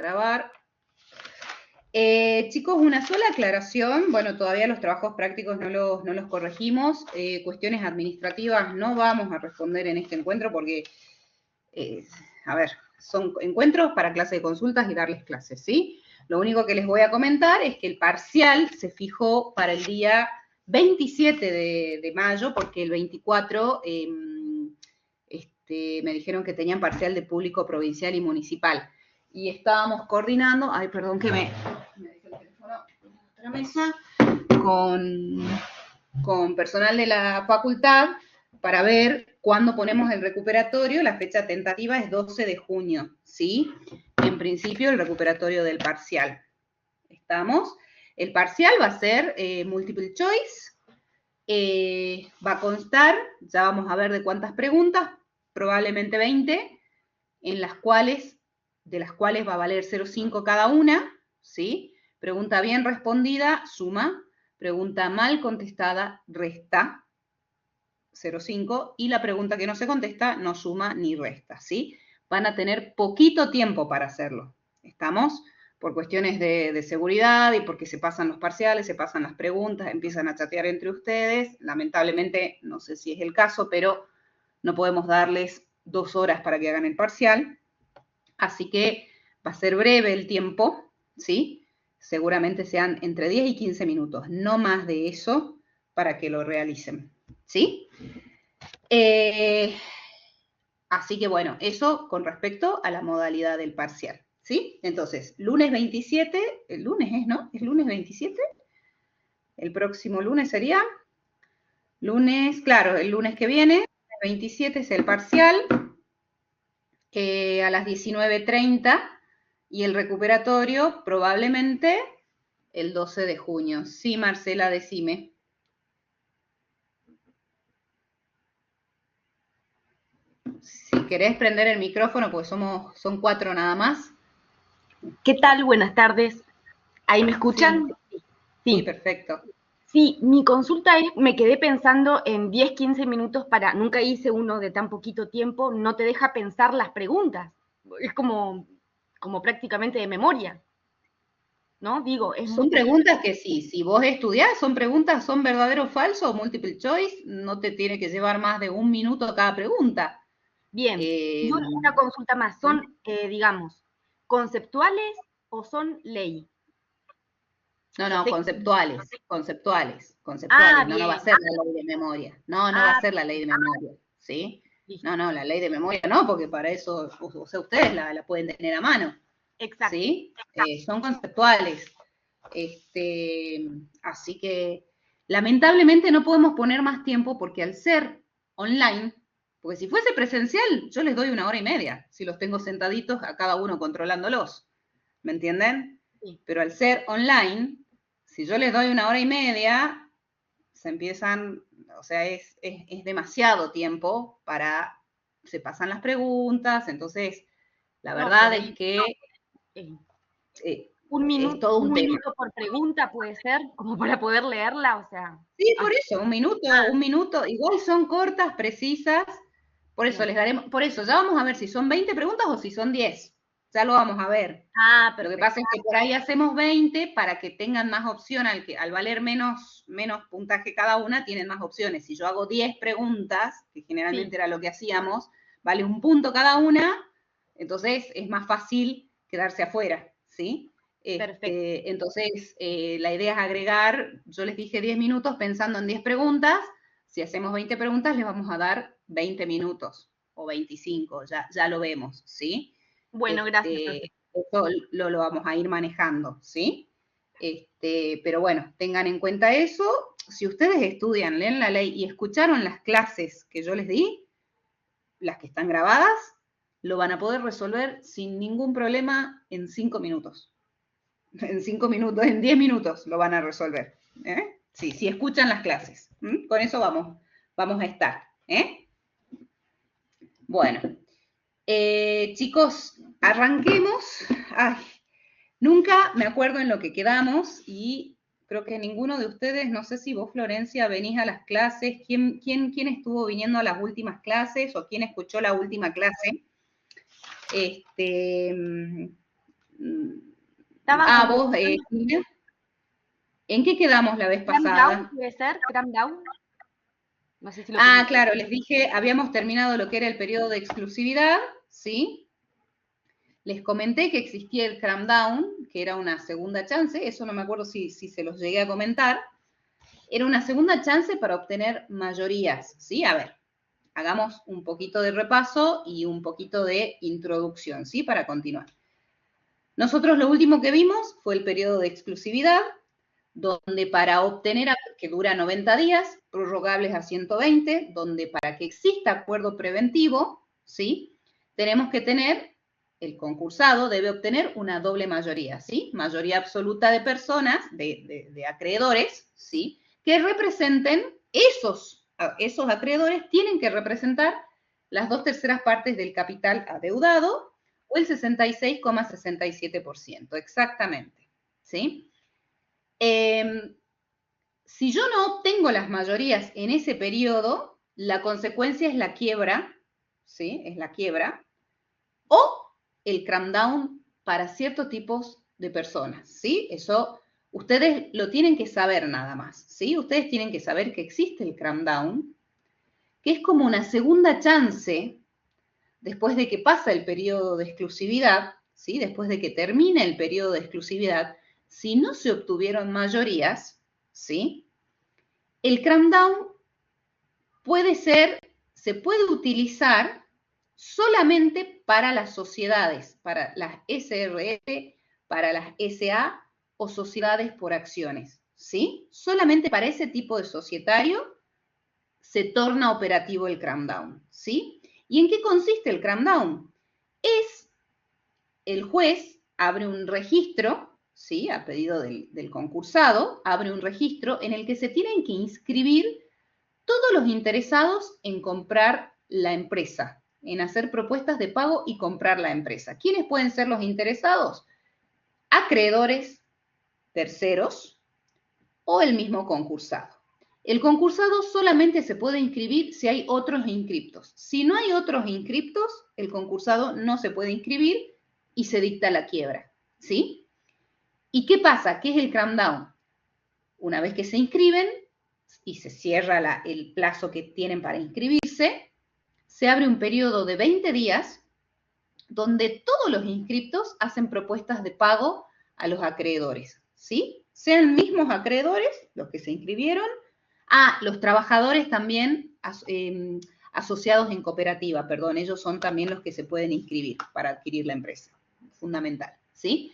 Grabar. Chicos, una sola aclaración. Bueno, todavía los trabajos prácticos no los corregimos. Cuestiones administrativas no vamos a responder en este encuentro porque, a ver, son encuentros para clase de consultas y darles clases, ¿sí? Lo único que les voy a comentar es que el parcial se fijó para el día 27 de mayo porque el 24 me dijeron que tenían parcial de público provincial y municipal. Y estábamos coordinando, ay, perdón que me dejé el teléfono en otra mesa, con personal de la facultad para ver cuándo ponemos el recuperatorio. La fecha tentativa es 12 de junio, ¿sí? En principio el recuperatorio del parcial. ¿Estamos? El parcial va a ser multiple choice, va a constar, ya vamos a ver de cuántas preguntas, probablemente 20, de las cuales va a valer 0,5 cada una, ¿sí? Pregunta bien respondida, suma. Pregunta mal contestada, resta 0,5. Y la pregunta que no se contesta, no suma ni resta, ¿sí? Van a tener poquito tiempo para hacerlo. ¿Estamos? Por cuestiones de seguridad y porque se pasan los parciales, se pasan las preguntas, empiezan a chatear entre ustedes. Lamentablemente, no sé si es el caso, pero no podemos darles 2 horas para que hagan el parcial. Así que va a ser breve el tiempo, ¿sí? Seguramente sean entre 10 y 15 minutos, no más de eso para que lo realicen, ¿sí? Así que bueno, eso con respecto a la modalidad del parcial, ¿sí? Entonces, lunes 27, el lunes es, ¿no? ¿Es lunes 27? El próximo lunes sería, lunes, claro, el lunes que viene, 27 es el parcial, a las 19:30, y el recuperatorio probablemente el 12 de junio. Sí, Marcela, decime. Si querés prender el micrófono, pues son 4 nada más. ¿Qué tal? Buenas tardes. ¿Ahí me escuchan? Sí, perfecto. Sí, mi consulta es, me quedé pensando en 10, 15 minutos nunca hice uno de tan poquito tiempo, no te deja pensar las preguntas. Es como prácticamente de memoria, ¿no? Digo, Son preguntas que sí, si vos estudiás, son preguntas, son verdadero o falso o multiple choice, no te tiene que llevar más de 1 minuto cada pregunta. Bien, y una consulta más, ¿son, digamos, conceptuales o son ley? No, conceptuales. Ah, No va a ser la ley de memoria. No va a ser la ley de memoria, ¿sí? No, la ley de memoria no, porque para eso, o sea, ustedes la pueden tener a mano. Exacto. ¿Sí? Son conceptuales. Así que lamentablemente no podemos poner más tiempo porque al ser online, porque si fuese presencial, yo les doy 1 hora y media, si los tengo sentaditos a cada uno controlándolos. ¿Me entienden? Sí. Pero al ser online, si yo les doy 1 hora y media, se empiezan, o sea, es demasiado tiempo se pasan las preguntas, entonces la verdad es que un es todo un tema. minuto por pregunta puede ser, como para poder leerla, o sea. Sí, por eso, 1 minuto, igual son cortas, precisas, por eso les daremos, por eso, ya vamos a ver si son 20 preguntas o si son 10, ya lo vamos a ver. Perfecto. Lo que pasa es que por ahí hacemos 20 para que tengan más opción, al valer menos puntaje cada una, tienen más opciones. Si yo hago 10 preguntas, que generalmente era lo que hacíamos, vale 1 punto cada una, entonces es más fácil quedarse afuera, ¿sí? Entonces, la idea es agregar, yo les dije 10 minutos pensando en 10 preguntas, si hacemos 20 preguntas les vamos a dar 20 minutos o 25, ya lo vemos, ¿sí? Bueno, gracias. Eso lo vamos a ir manejando, ¿sí? Pero bueno, tengan en cuenta eso. Si ustedes estudian, leen la ley y escucharon las clases que yo les di, las que están grabadas, lo van a poder resolver sin ningún problema en 5 minutos. En 5 minutos, en 10 minutos lo van a resolver. Sí, si escuchan las clases. Con eso vamos a estar. Bueno, chicos, arranquemos. Ay, nunca me acuerdo en lo que quedamos y creo que ninguno de ustedes, no sé si vos, Florencia, venís a las clases. ¿Quién estuvo viniendo a las últimas clases o quién escuchó la última clase? Estaba como Vos, Silvia, ¿en qué quedamos la vez cram down, pasada? puede ser, cram down. No sé si lo pronuncié. Claro, les dije, habíamos terminado lo que era el periodo de exclusividad, ¿sí? Les comenté que existía el cram down, que era una segunda chance, eso no me acuerdo si se los llegué a comentar. Era una segunda chance para obtener mayorías, ¿sí? A ver, hagamos un poquito de repaso y un poquito de introducción, ¿sí? Para continuar. Nosotros lo último que vimos fue el periodo de exclusividad, donde para obtener, que dura 90 días, prorrogables a 120, donde para que exista acuerdo preventivo, ¿sí? Tenemos que tener, el concursado debe obtener una doble mayoría, ¿sí? Mayoría absoluta de personas, de acreedores, ¿sí? Que representen esos acreedores, tienen que representar las 2/3 partes del capital adeudado o el 66,67%, exactamente, ¿sí? Si yo no obtengo las mayorías en ese periodo, la consecuencia es la quiebra, ¿sí? Es la quiebra, o el cram down para ciertos tipos de personas, ¿sí? Eso ustedes lo tienen que saber nada más, ¿sí? Ustedes tienen que saber que existe el cram down, que es como una segunda chance después de que pasa el periodo de exclusividad, ¿sí? Después de que termine el periodo de exclusividad, si no se obtuvieron mayorías, ¿sí? El cram down se puede utilizar solamente para las sociedades, para las SRL, para las SA o sociedades por acciones, ¿sí? Solamente para ese tipo de societario se torna operativo el cram down, ¿sí? ¿Y en qué consiste el cram down? El juez abre un registro, ¿sí? A pedido del concursado, abre un registro en el que se tienen que inscribir todos los interesados en comprar la empresa, en hacer propuestas de pago y comprar la empresa. ¿Quiénes pueden ser los interesados? Acreedores, terceros o el mismo concursado. El concursado solamente se puede inscribir si hay otros inscriptos. Si no hay otros inscriptos, el concursado no se puede inscribir y se dicta la quiebra, ¿sí? ¿Y qué pasa? ¿Qué es el cram down? Una vez que se inscriben y se cierra el plazo que tienen para inscribirse, se abre un periodo de 20 días donde todos los inscriptos hacen propuestas de pago a los acreedores, ¿sí? Sean mismos acreedores, los que se inscribieron, los trabajadores también asociados en cooperativa, perdón, ellos son también los que se pueden inscribir para adquirir la empresa, fundamental, ¿sí?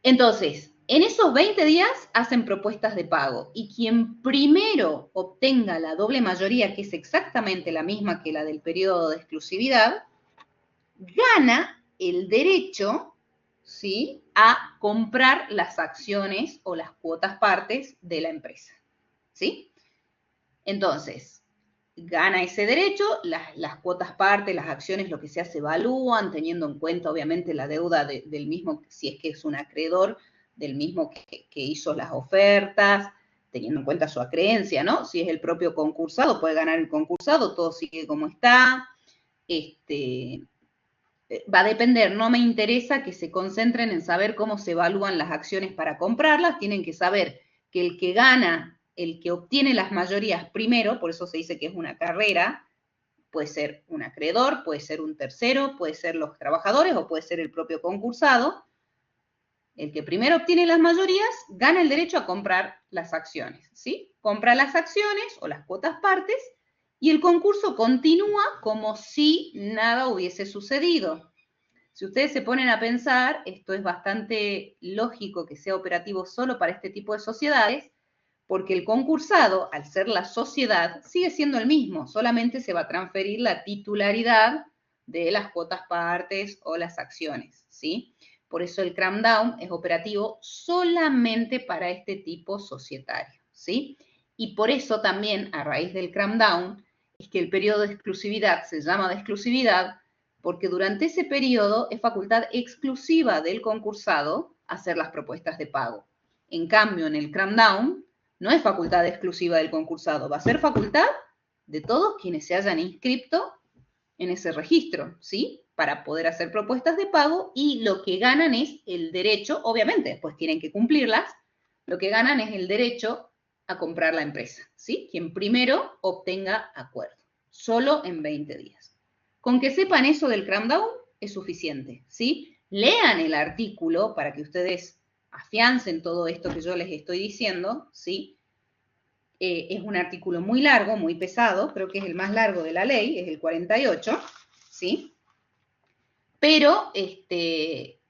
Entonces, en esos 20 días hacen propuestas de pago y quien primero obtenga la doble mayoría, que es exactamente la misma que la del periodo de exclusividad, gana el derecho, ¿sí?, a comprar las acciones o las cuotas partes de la empresa, ¿sí? Entonces, gana ese derecho, las cuotas partes, las acciones, lo que sea, se evalúan, teniendo en cuenta, obviamente, la deuda del mismo, si es que es un acreedor, del mismo que hizo las ofertas, teniendo en cuenta su acreencia, ¿no? Si es el propio concursado, puede ganar el concursado, todo sigue como está. Va a depender, no me interesa que se concentren en saber cómo se evalúan las acciones para comprarlas, tienen que saber que el que gana, el que obtiene las mayorías primero, por eso se dice que es una carrera, puede ser un acreedor, puede ser un tercero, puede ser los trabajadores o puede ser el propio concursado. El que primero obtiene las mayorías gana el derecho a comprar las acciones, ¿sí? Compra las acciones o las cuotas partes y el concurso continúa como si nada hubiese sucedido. Si ustedes se ponen a pensar, esto es bastante lógico que sea operativo solo para este tipo de sociedades, porque el concursado, al ser la sociedad, sigue siendo el mismo, solamente se va a transferir la titularidad de las cuotas partes o las acciones, ¿sí? Por eso el cram down es operativo solamente para este tipo societario, ¿sí? Y por eso también, a raíz del cram down, es que el periodo de exclusividad se llama de exclusividad, porque durante ese periodo es facultad exclusiva del concursado hacer las propuestas de pago. En cambio, en el cram down, no es facultad exclusiva del concursado, va a ser facultad de todos quienes se hayan inscrito en ese registro, ¿sí? para poder hacer propuestas de pago y lo que ganan es el derecho, obviamente después tienen que cumplirlas, lo que ganan es el derecho a comprar la empresa, ¿sí? Quien primero obtenga acuerdo, solo en 20 días. Con que sepan eso del cramdown es suficiente, ¿sí? Lean el artículo para que ustedes afiancen todo esto que yo les estoy diciendo, ¿sí? Es un artículo muy largo, muy pesado, creo que es el más largo de la ley, es el 48, ¿sí? Pero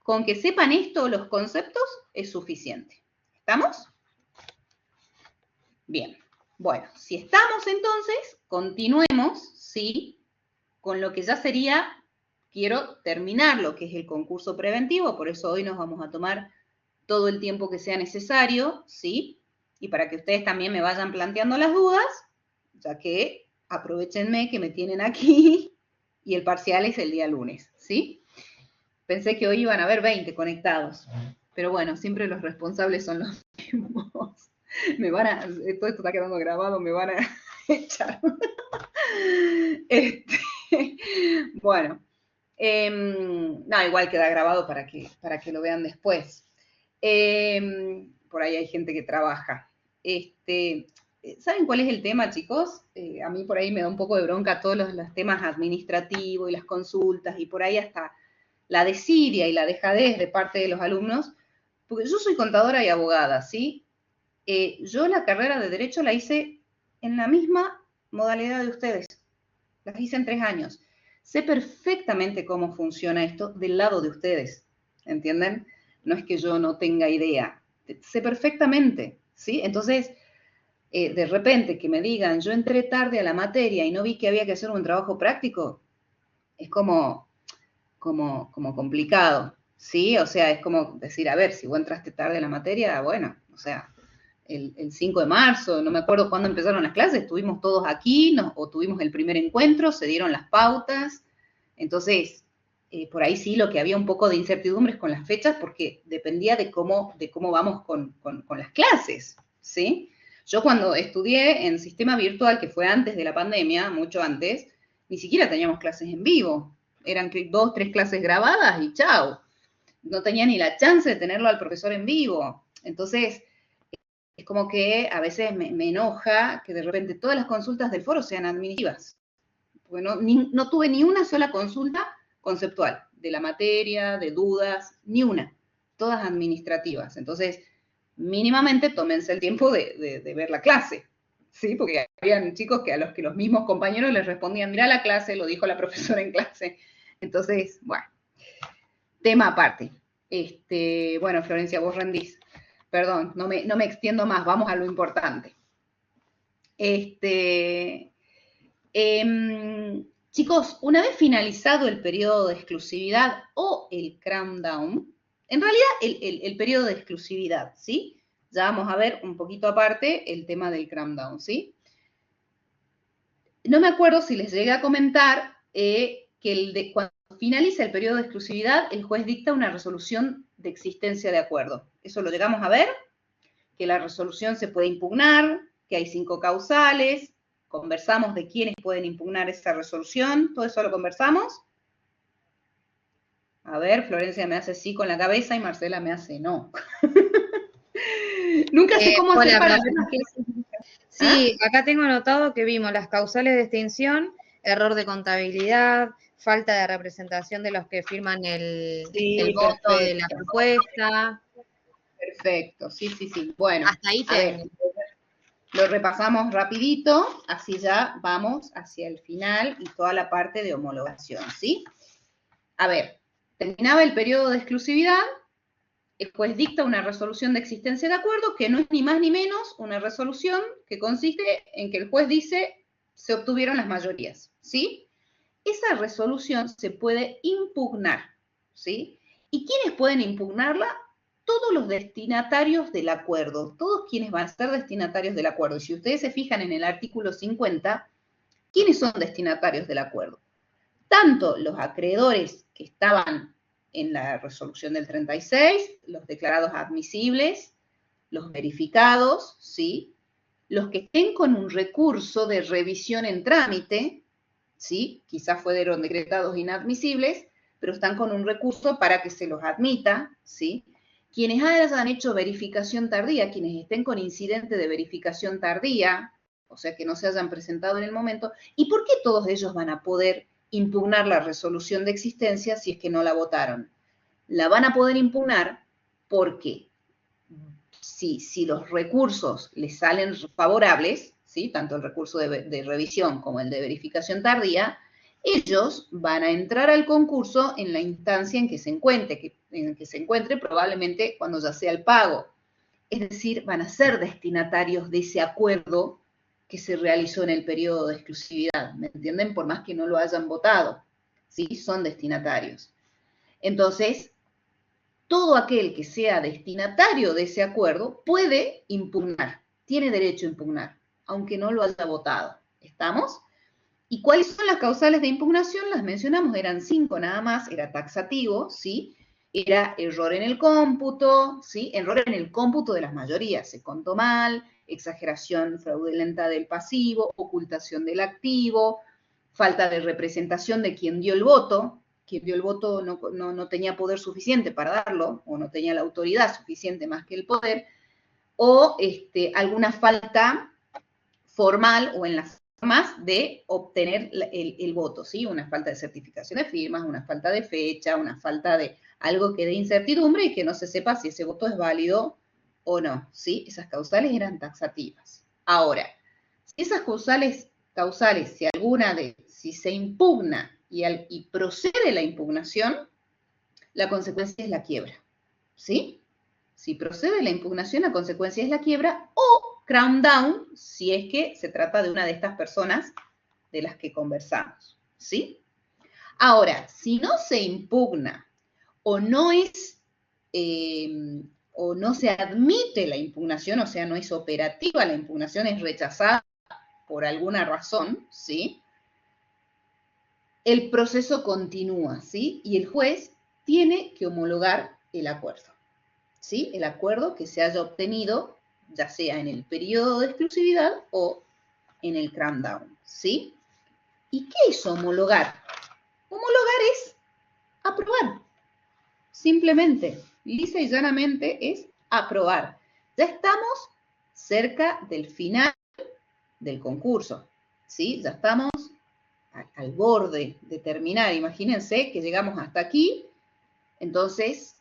con que sepan esto, los conceptos, es suficiente. ¿Estamos? Bien. Bueno, si estamos entonces, continuemos, ¿sí? Con lo que ya sería, quiero terminar lo que es el concurso preventivo, por eso hoy nos vamos a tomar todo el tiempo que sea necesario, ¿sí? Y para que ustedes también me vayan planteando las dudas, ya que aprovechenme que me tienen aquí y el parcial es el día lunes, ¿sí? Pensé que hoy iban a haber 20 conectados, pero bueno, siempre los responsables son los mismos. Todo esto está quedando grabado, me van a echar. Bueno, no, igual queda grabado para que lo vean después. Por ahí hay gente que trabaja. ¿Saben cuál es el tema, chicos? A mí por ahí me da un poco de bronca todos los temas administrativos y las consultas y por ahí hasta la desidia y la dejadez de parte de los alumnos, porque yo soy contadora y abogada, ¿sí? Yo la carrera de Derecho la hice en la misma modalidad de ustedes. La hice en 3 años. Sé perfectamente cómo funciona esto del lado de ustedes, ¿entienden? No es que yo no tenga idea. Sé perfectamente, ¿sí? Entonces, de repente que me digan, yo entré tarde a la materia y no vi que había que hacer un trabajo práctico, es como complicado, ¿sí? O sea, es como decir, a ver, si vos entraste tarde a la materia, bueno, o sea, el 5 de marzo, no me acuerdo cuándo empezaron las clases, estuvimos todos aquí, o tuvimos el primer encuentro, se dieron las pautas, entonces, por ahí sí lo que había un poco de incertidumbres con las fechas, porque dependía de cómo vamos con las clases, ¿sí? Yo cuando estudié en sistema virtual, que fue antes de la pandemia, mucho antes, ni siquiera teníamos clases en vivo, eran 2, 3 clases grabadas y chao. No tenía ni la chance de tenerlo al profesor en vivo. Entonces, es como que a veces me enoja que de repente todas las consultas del foro sean administrativas. Porque no tuve ni una sola consulta conceptual de la materia, de dudas, ni una. Todas administrativas. Entonces, mínimamente tómense el tiempo de ver la clase. ¿Sí? Porque habían chicos que a los que los mismos compañeros les respondían, mira la clase, lo dijo la profesora en clase. Entonces, bueno, tema aparte. Bueno, Florencia, vos rendís. Perdón, no me extiendo más, vamos a lo importante. Chicos, una vez finalizado el periodo de exclusividad o el cramdown, en realidad el periodo de exclusividad, ¿sí? Ya vamos a ver un poquito aparte el tema del cramdown, ¿sí? No me acuerdo si les llegué a comentar que cuando finaliza el periodo de exclusividad, el juez dicta una resolución de existencia de acuerdo. ¿Eso lo llegamos a ver? Que la resolución se puede impugnar, que hay 5 causales, conversamos de quiénes pueden impugnar esa resolución, todo eso lo conversamos. A ver, Florencia me hace sí con la cabeza y Marcela me hace no. Nunca sé cómo hacer para ver las clases. Sí, acá tengo anotado que vimos las causales de extinción, error de contabilidad, falta de representación de los que firman el voto de la propuesta. Perfecto, sí. Bueno, hasta ahí lo repasamos rapidito, así ya vamos hacia el final y toda la parte de homologación, ¿sí? A ver, terminaba el periodo de exclusividad, el juez dicta una resolución de existencia de acuerdo, que no es ni más ni menos una resolución que consiste en que el juez dice se obtuvieron las mayorías, ¿sí? Esa resolución se puede impugnar, ¿sí? ¿Y quiénes pueden impugnarla? Todos los destinatarios del acuerdo, todos quienes van a ser destinatarios del acuerdo. Y si ustedes se fijan en el artículo 50, ¿quiénes son destinatarios del acuerdo? Tanto los acreedores que estaban en la resolución del 36, los declarados admisibles, los verificados, ¿sí? Los que estén con un recurso de revisión en trámite, ¿sí? Quizás fueron decretados inadmisibles, pero están con un recurso para que se los admita, ¿sí? Quienes hayan hecho verificación tardía, quienes estén con incidente de verificación tardía, o sea, que no se hayan presentado en el momento, ¿y por qué todos ellos van a poder impugnar la resolución de existencia si es que no la votaron? La van a poder impugnar porque si los recursos les salen favorables, ¿sí? Tanto el recurso de revisión como el de verificación tardía, ellos van a entrar al concurso en la instancia en que se encuentre, probablemente cuando ya sea el pago. Es decir, van a ser destinatarios de ese acuerdo que se realizó en el periodo de exclusividad, ¿me entienden? Por más que no lo hayan votado, ¿sí? Son destinatarios. Entonces, todo aquel que sea destinatario de ese acuerdo puede impugnar, tiene derecho a impugnar, aunque no lo haya votado. ¿Estamos? ¿Y cuáles son las causales de impugnación? Las mencionamos, eran 5 nada más, era taxativo, ¿sí? Era error en el cómputo, ¿sí? Error en el cómputo de las mayorías, se contó mal, exageración fraudulenta del pasivo, ocultación del activo, falta de representación de quien dio el voto no tenía poder suficiente para darlo, o no tenía la autoridad suficiente más que el poder, o alguna falta formal o en las formas de obtener el voto, ¿sí? Una falta de certificación de firmas, una falta de fecha, una falta de algo que dé incertidumbre y que no se sepa si ese voto es válido o no, ¿sí? Esas causales eran taxativas. Ahora, si esas causales, si se impugna y procede la impugnación, la consecuencia es la quiebra, ¿sí? Si procede la impugnación, la consecuencia es la quiebra o crown down, si es que se trata de una de estas personas de las que conversamos, ¿sí? Ahora, si no se impugna o no o no se admite la impugnación, o sea, no es operativa la impugnación, es rechazada por alguna razón, ¿sí? El proceso continúa, ¿sí? Y el juez tiene que homologar el acuerdo, ¿sí? El acuerdo que se haya obtenido, ya sea en el periodo de exclusividad o en el cram down, ¿sí? ¿Y qué es homologar? Homologar es aprobar, simplemente, lisa y llanamente es aprobar. Ya estamos cerca del final del concurso, ¿sí? Ya estamos al borde de terminar. Imagínense que llegamos hasta aquí, entonces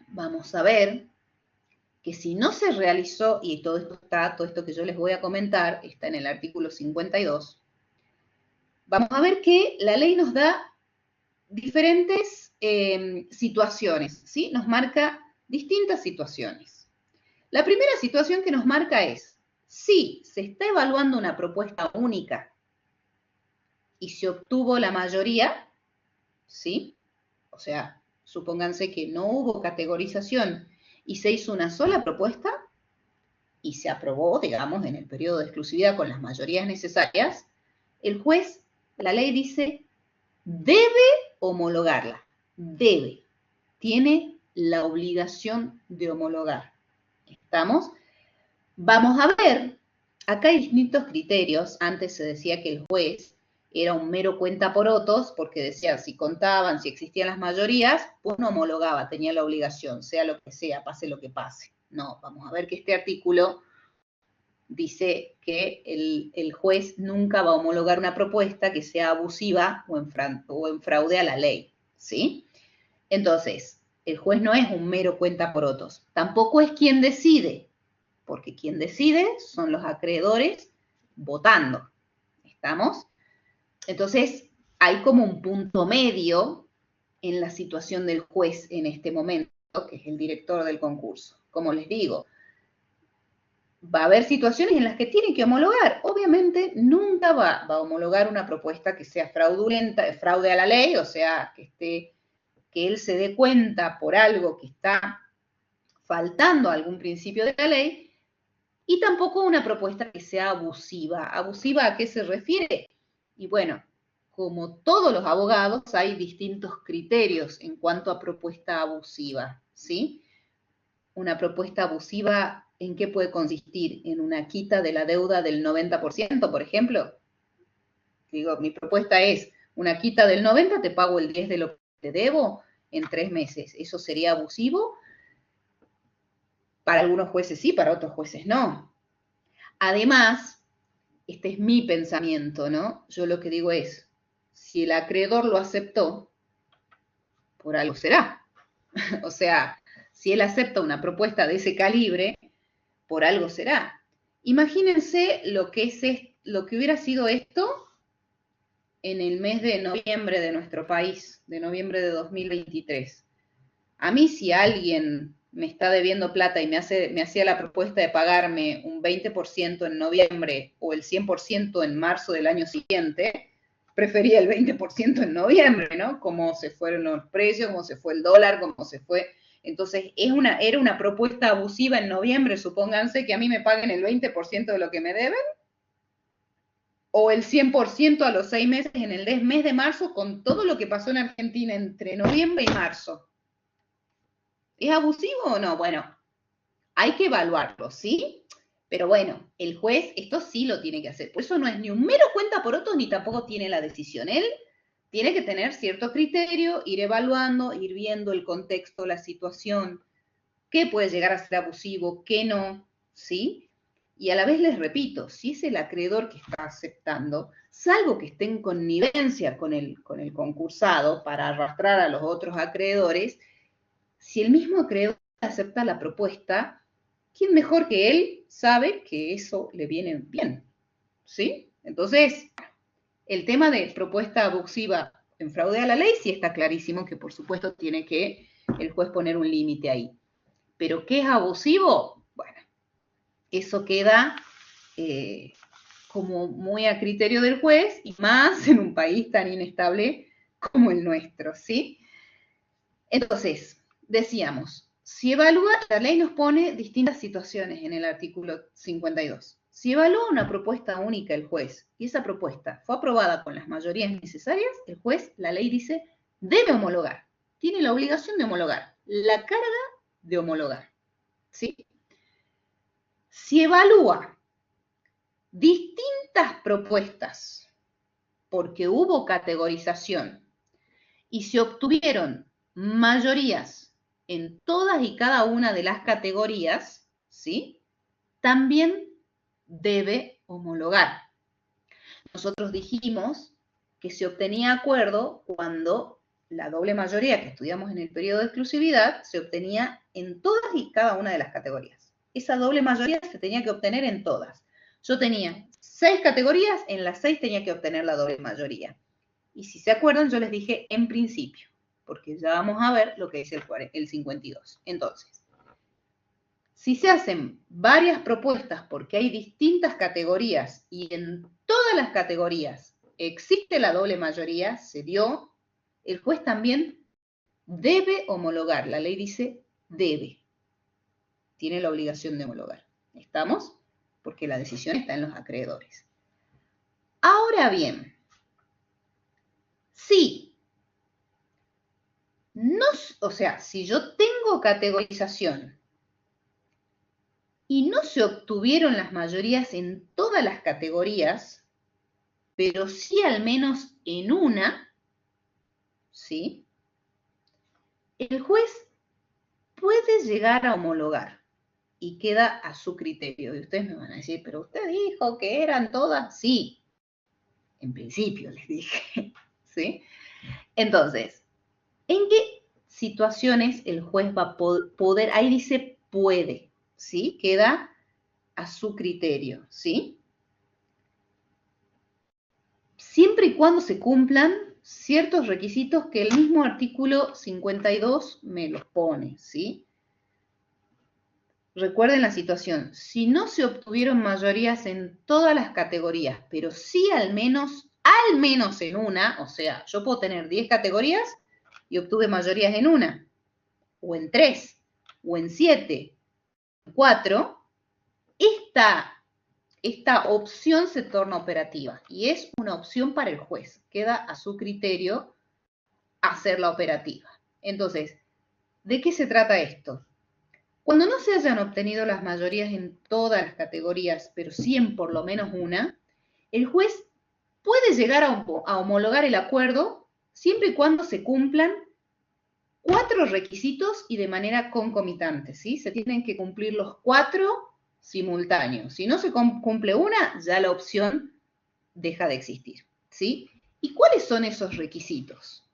vamos a ver que si no se realizó, y todo esto que yo les voy a comentar, está en el artículo 52, vamos a ver que la ley nos da diferentes situaciones, ¿sí? Nos marca distintas situaciones. La primera situación que nos marca es, si se está evaluando una propuesta única y se obtuvo la mayoría, ¿sí? O sea, supónganse que no hubo categorización y se hizo una sola propuesta y se aprobó, digamos, en el periodo de exclusividad con las mayorías necesarias, el juez, la ley dice, debe homologarla, debe, tiene la obligación de homologar. ¿Estamos? Vamos a ver, acá hay distintos criterios. Antes se decía que el juez era un mero cuentaporotos, porque decía, si contaban, si existían las mayorías, pues no homologaba, tenía la obligación, sea lo que sea, pase lo que pase. No, vamos a ver que este artículo dice que el juez nunca va a homologar una propuesta que sea abusiva o en fraude a la ley, ¿sí? Entonces, el juez no es un mero cuentaporotos, tampoco es quien decide, porque quien decide son los acreedores votando. ¿Estamos? Entonces, hay como un punto medio en la situación del juez en este momento, que es el director del concurso. Como les digo, va a haber situaciones en las que tiene que homologar. Obviamente, nunca va a homologar una propuesta que sea fraudulenta, fraude a la ley, o sea, que él se dé cuenta por algo que está faltando a algún principio de la ley, y tampoco una propuesta que sea abusiva. ¿Abusiva a qué se refiere? Y bueno, como todos los abogados, hay distintos criterios en cuanto a propuesta abusiva, ¿sí? Una propuesta abusiva, ¿en qué puede consistir? ¿En una quita de la deuda del 90%, por ejemplo? Digo, mi propuesta es una quita del 90%, te pago el 10% de lo te debo en 3 meses. ¿Eso sería abusivo? Para algunos jueces sí, para otros jueces no. Además, este es mi pensamiento, ¿no? Yo lo que digo es, si el acreedor lo aceptó, por algo será. O sea, si él acepta una propuesta de ese calibre, por algo será. Imagínense lo que hubiera sido esto en el mes de noviembre de nuestro país, de noviembre de 2023. A mí, si alguien me está debiendo plata y me hacía la propuesta de pagarme un 20% en noviembre o el 100% en marzo del año siguiente, prefería el 20% en noviembre, ¿no? Como se fueron los precios, como se fue el dólar, como se fue. Entonces, era una propuesta abusiva en noviembre, supónganse que a mí me paguen el 20% de lo que me deben, o el 100% a los 6 meses en el mes de marzo, con todo lo que pasó en Argentina entre noviembre y marzo. ¿Es abusivo o no? Bueno, hay que evaluarlo, ¿sí? Pero bueno, el juez esto sí lo tiene que hacer. Por eso no es ni un mero cuenta por otros, ni tampoco tiene la decisión. Él tiene que tener cierto criterio, ir evaluando, ir viendo el contexto, la situación, qué puede llegar a ser abusivo, qué no, ¿sí? Y a la vez les repito, si es el acreedor que está aceptando, salvo que esté en connivencia con el concursado para arrastrar a los otros acreedores, si el mismo acreedor acepta la propuesta, ¿quién mejor que él sabe que eso le viene bien? ¿Sí? Entonces, el tema de propuesta abusiva en fraude a la ley sí está clarísimo que por supuesto tiene que el juez poner un límite ahí. ¿Pero qué es abusivo? Bueno, eso queda como muy a criterio del juez y más en un país tan inestable como el nuestro, ¿sí? Entonces, decíamos, si evalúa, la ley nos pone distintas situaciones en el artículo 52. Si evalúa una propuesta única el juez y esa propuesta fue aprobada con las mayorías necesarias, el juez, la ley dice, debe homologar. Tiene la obligación de homologar, la carga de homologar, ¿sí? Si evalúa distintas propuestas porque hubo categorización y se obtuvieron mayorías en todas y cada una de las categorías, ¿sí? También debe homologar. Nosotros dijimos que se obtenía acuerdo cuando la doble mayoría que estudiamos en el periodo de exclusividad se obtenía en todas y cada una de las categorías. Esa doble mayoría se tenía que obtener en todas. Yo tenía 6 categorías, en las 6 tenía que obtener la doble mayoría. Y si se acuerdan, yo les dije en principio, porque ya vamos a ver lo que dice el 52. Entonces, si se hacen varias propuestas porque hay distintas categorías y en todas las categorías existe la doble mayoría, se dio, el juez también debe homologar. La ley dice debe. Tiene la obligación de homologar. ¿Estamos? Porque la decisión está en los acreedores. Ahora bien, si yo tengo categorización y no se obtuvieron las mayorías en todas las categorías, pero sí al menos en una, ¿sí? El juez puede llegar a homologar y queda a su criterio. Y ustedes me van a decir, pero usted dijo que eran todas. Sí, en principio les dije, ¿sí? Entonces, ¿en qué situaciones el juez va a poder? Ahí dice puede, ¿sí? Queda a su criterio, ¿sí? Siempre y cuando se cumplan ciertos requisitos que el mismo artículo 52 me los pone, ¿sí? Recuerden la situación, si no se obtuvieron mayorías en todas las categorías, pero sí al menos en una, o sea, yo puedo tener 10 categorías y obtuve mayorías en una, o en 3, o en 7, en 4, esta opción se torna operativa y es una opción para el juez. Queda a su criterio hacerla operativa. Entonces, ¿de qué se trata esto? Cuando no se hayan obtenido las mayorías en todas las categorías, pero sí en por lo menos una, el juez puede llegar a homologar el acuerdo siempre y cuando se cumplan 4 requisitos y de manera concomitante, ¿sí? Se tienen que cumplir los 4 simultáneos. Si no se cumple una, ya la opción deja de existir, ¿sí? ¿Y cuáles son esos requisitos?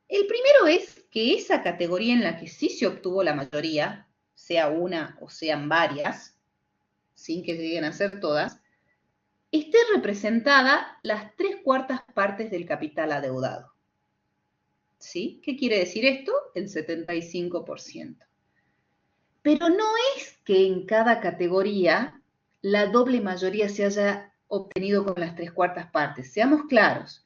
El primero es que esa categoría en la que sí se obtuvo la mayoría, sea una o sean varias, sin que lleguen a ser todas, esté representada las 3/4 partes del capital adeudado. ¿Sí? ¿Qué quiere decir esto? El 75%. Pero no es que en cada categoría la doble mayoría se haya obtenido con las 3/4 partes. Seamos claros.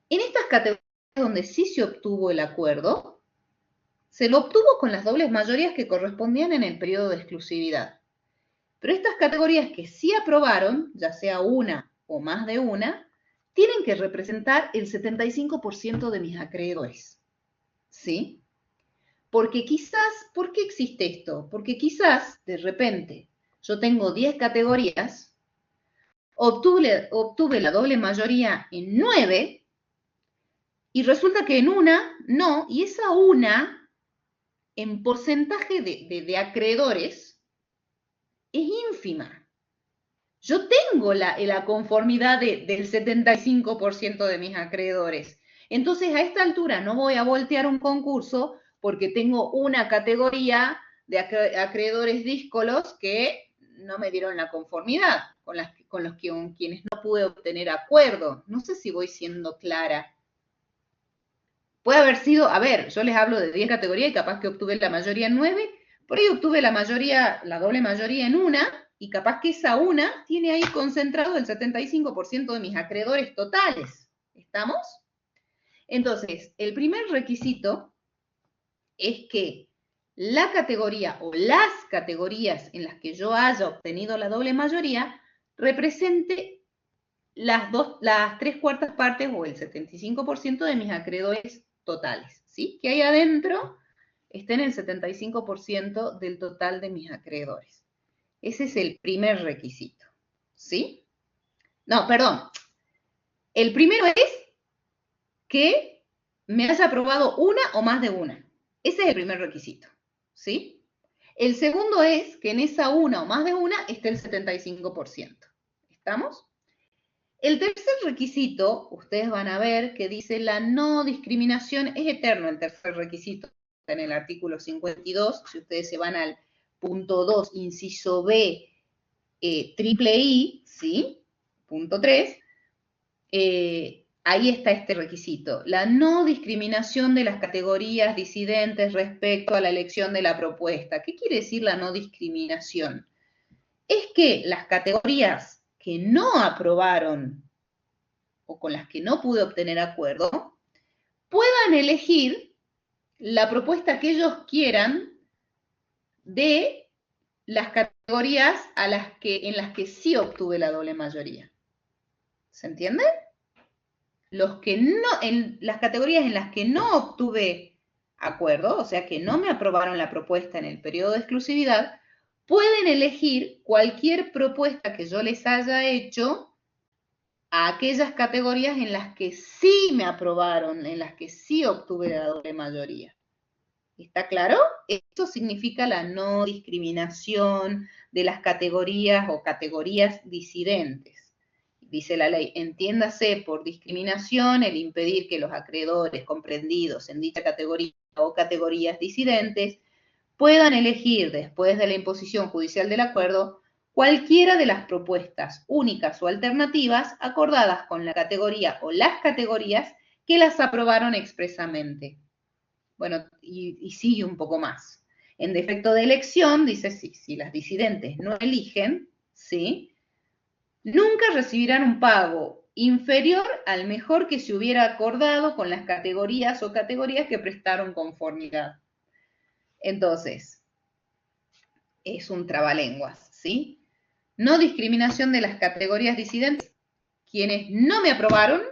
En estas categorías donde sí se obtuvo el acuerdo, se lo obtuvo con las dobles mayorías que correspondían en el periodo de exclusividad. Pero estas categorías que sí aprobaron, ya sea una o más de una, tienen que representar el 75% de mis acreedores. ¿Sí? Porque quizás, ¿por qué existe esto? Porque quizás, de repente, yo tengo 10 categorías, obtuve la doble mayoría en 9, y resulta que en una no, y esa una, en porcentaje de acreedores, es ínfima. Yo tengo la conformidad del 75% de mis acreedores. Entonces, a esta altura no voy a voltear un concurso porque tengo una categoría de acreedores díscolos que no me dieron la conformidad, con quienes no pude obtener acuerdo. No sé si voy siendo clara. Puede haber sido, a ver, yo les hablo de 10 categorías y capaz que obtuve la mayoría en 9, por ahí obtuve la doble mayoría en una, y capaz que esa una tiene ahí concentrado el 75% de mis acreedores totales. ¿Estamos? Entonces, el primer requisito es que la categoría o las categorías en las que yo haya obtenido la doble mayoría represente las 3/4 partes o el 75% de mis acreedores totales, ¿sí? Que ahí adentro estén el 75% del total de mis acreedores. Ese es el primer requisito, ¿sí? No, perdón. El primero es que me haya aprobado una o más de una. Ese es el primer requisito, ¿sí? El segundo es que en esa una o más de una esté el 75%. ¿Estamos? El tercer requisito, ustedes van a ver que dice la no discriminación, es eterno el tercer requisito, está en el artículo 52, si ustedes se van al punto 2, inciso B, triple I, ¿sí? Punto 3, ahí está este requisito, la no discriminación de las categorías disidentes respecto a la elección de la propuesta. ¿Qué quiere decir la no discriminación? Es que las categorías que no aprobaron o con las que no pude obtener acuerdo, puedan elegir la propuesta que ellos quieran de las categorías en las que sí obtuve la doble mayoría. ¿Se entiende? Las categorías en las que no obtuve acuerdo, o sea que no me aprobaron la propuesta en el periodo de exclusividad, pueden elegir cualquier propuesta que yo les haya hecho a aquellas categorías en las que sí me aprobaron, en las que sí obtuve la doble mayoría. ¿Está claro? Esto significa la no discriminación de las categorías o categorías disidentes. Dice la ley, entiéndase por discriminación el impedir que los acreedores comprendidos en dicha categoría o categorías disidentes puedan elegir, después de la imposición judicial del acuerdo, cualquiera de las propuestas únicas o alternativas acordadas con la categoría o las categorías que las aprobaron expresamente. Bueno, y sigue un poco más. En defecto de elección, dice, si las disidentes no eligen, ¿sí? Nunca recibirán un pago inferior al mejor que se hubiera acordado con las categorías o categorías que prestaron conformidad. Entonces, es un trabalenguas, ¿sí? No discriminación de las categorías disidentes. Quienes no me aprobaron